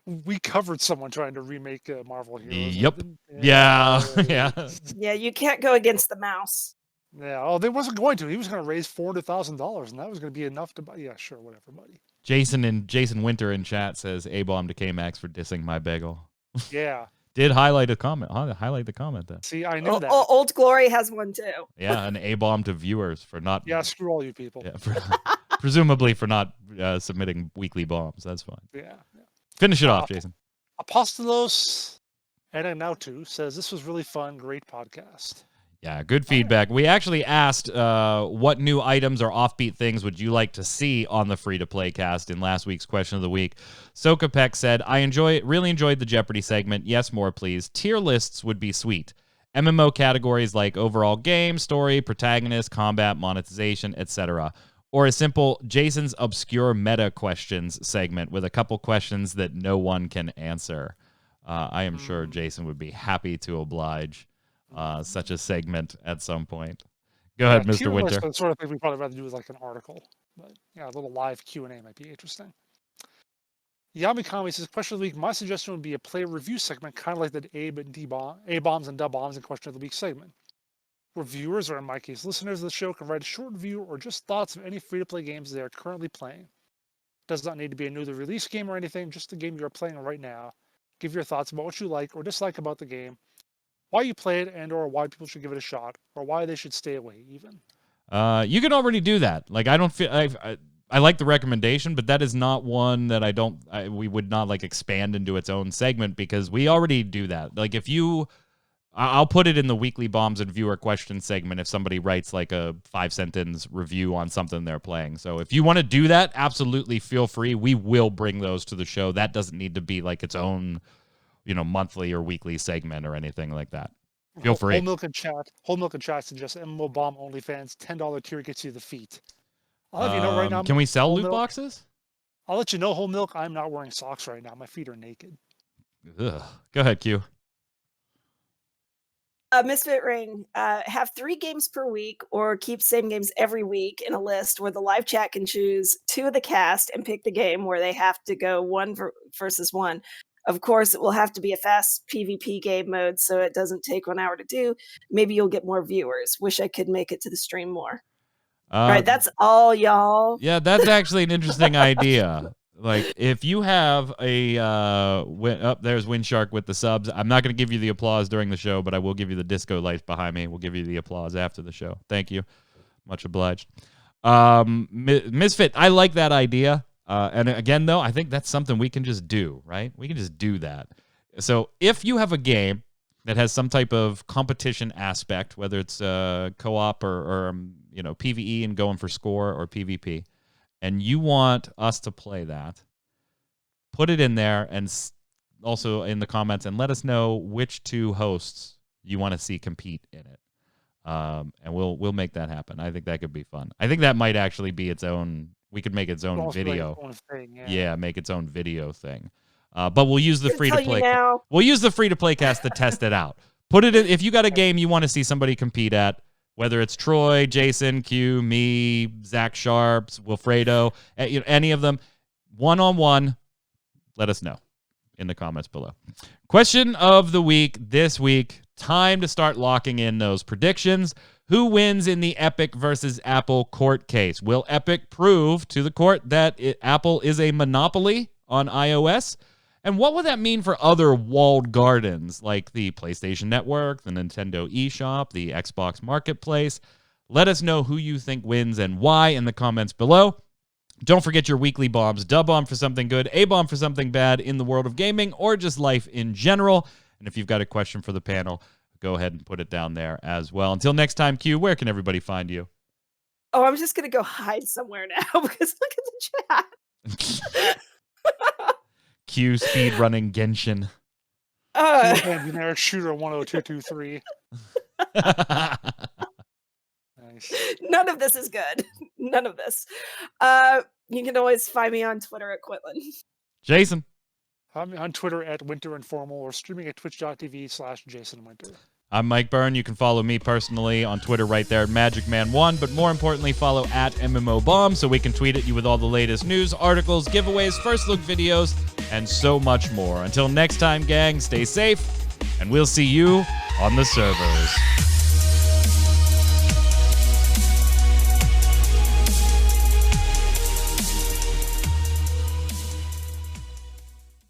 We covered someone trying to remake Marvel Heroes. Yep. Yeah. Yeah. Yeah, you can't go against the mouse. Yeah. Oh, they wasn't going to. He was going to raise $400,000, and that was going to be enough to buy. Yeah, sure, whatever, buddy. Jason Winter in chat says A-bomb to K-Max for dissing my bagel. Yeah. did highlight a comment. Highlight the comment then. See, I knew that. Old Glory has one too. Yeah, an A-bomb to viewers for not. Yeah, screw all you people. Yeah, presumably for not submitting weekly bombs. That's fine. Yeah. Finish it off, Jason. Apostolos Enanautu says this was really fun. Great podcast. Yeah, good feedback. We actually asked what new items or offbeat things would you like to see on the free-to-play cast in last week's question of the week. Sokapek said, I really enjoyed the Jeopardy segment. Yes, more please. Tier lists would be sweet. MMO categories like overall game, story, protagonist, combat, monetization, etc. Or a simple Jason's obscure meta questions segment with a couple questions that no one can answer. I am sure Jason would be happy to oblige such a segment at some point. Go ahead, Mr. Winter. The sort of thing we probably rather do is like an article, but yeah, a little live Q&A might be interesting. Yamikami says, question of the week, my suggestion would be a player review segment, kind of like the A-bombs and D-bombs and question of the week segment. Reviewers, or in my case, listeners of the show, can write a short review or just thoughts of any free-to-play games they are currently playing. Does not need to be a newly released game or anything, just the game you are playing right now. Give your thoughts about what you like or dislike about the game, why you play it, and or why people should give it a shot, or why they should stay away even. You can already do that. Like, I don't feel I like the recommendation, but that is not one that we would not like expand into its own segment because we already do that. Like, if you, I'll put it in the weekly bombs and viewer question segment if somebody writes like a 5-sentence review on something they're playing. So if you want to do that, absolutely feel free. We will bring those to the show. That doesn't need to be like its own, monthly or weekly segment or anything like that. Feel free. Whole Milk and Chat suggests MMO Bomb OnlyFans $10 tier gets you the feet. I'll let you know right now. Can we sell loot boxes? I'll let you know, Whole Milk, I'm not wearing socks right now. My feet are naked. Ugh. Go ahead, Q. Misfit Ring, have 3 games per week or keep same games every week in a list where the live chat can choose 2 of the cast and pick the game where they have to go 1 versus 1. Of course, it will have to be a fast PvP game mode so it doesn't take 1 hour to do. Maybe you'll get more viewers. Wish I could make it to the stream more. All right, that's all, y'all. Yeah, that's actually an interesting idea. Like, if you have there's Windshark with the subs. I'm not going to give you the applause during the show, but I will give you the disco lights behind me. We'll give you the applause after the show. Thank you. Much obliged. Misfit, I like that idea. And again, though, I think that's something we can just do, right? We can just do that. So if you have a game that has some type of competition aspect, whether it's co-op or PvE and going for score or PvP, and you want us to play that, put it in there and also in the comments and let us know which 2 hosts you want to see compete in it. And we'll make that happen. I think that could be fun. I think that might actually be its own. We could make its own video. Yeah, make its own video thing. But we'll use the free-to-play. We'll use the free-to-play cast to test it out. Put it in, if you got a game you want to see somebody compete at, whether it's Troy, Jason, Q, me, Zach Sharps, Wilfredo, any of them, one-on-one, let us know in the comments below. Question of the week this week. Time to start locking in those predictions. Who wins in the Epic versus Apple court case? Will Epic prove to the court that Apple is a monopoly on iOS? And what would that mean for other walled gardens like the PlayStation Network, the Nintendo eShop, the Xbox Marketplace? Let us know who you think wins and why in the comments below. Don't forget your weekly bombs. Dub bomb for something good, A bomb for something bad in the world of gaming or just life in general. And if you've got a question for the panel, go ahead and put it down there as well. Until next time, Q, where can everybody find you? Oh, I'm just going to go hide somewhere now because look at the chat. Q speed running Genshin. Generic shooter 10223. Nice. None of this is good. None of this. You can always find me on Twitter at Quitland. Jason. I'm on Twitter at Winter Informal or streaming at twitch.tv/JasonWinter. I'm Mike Byrne. You can follow me personally on Twitter right there at MagicMan1, but more importantly, follow at MMOBomb so we can tweet at you with all the latest news, articles, giveaways, first look videos, and so much more. Until next time, gang, stay safe, and we'll see you on the servers.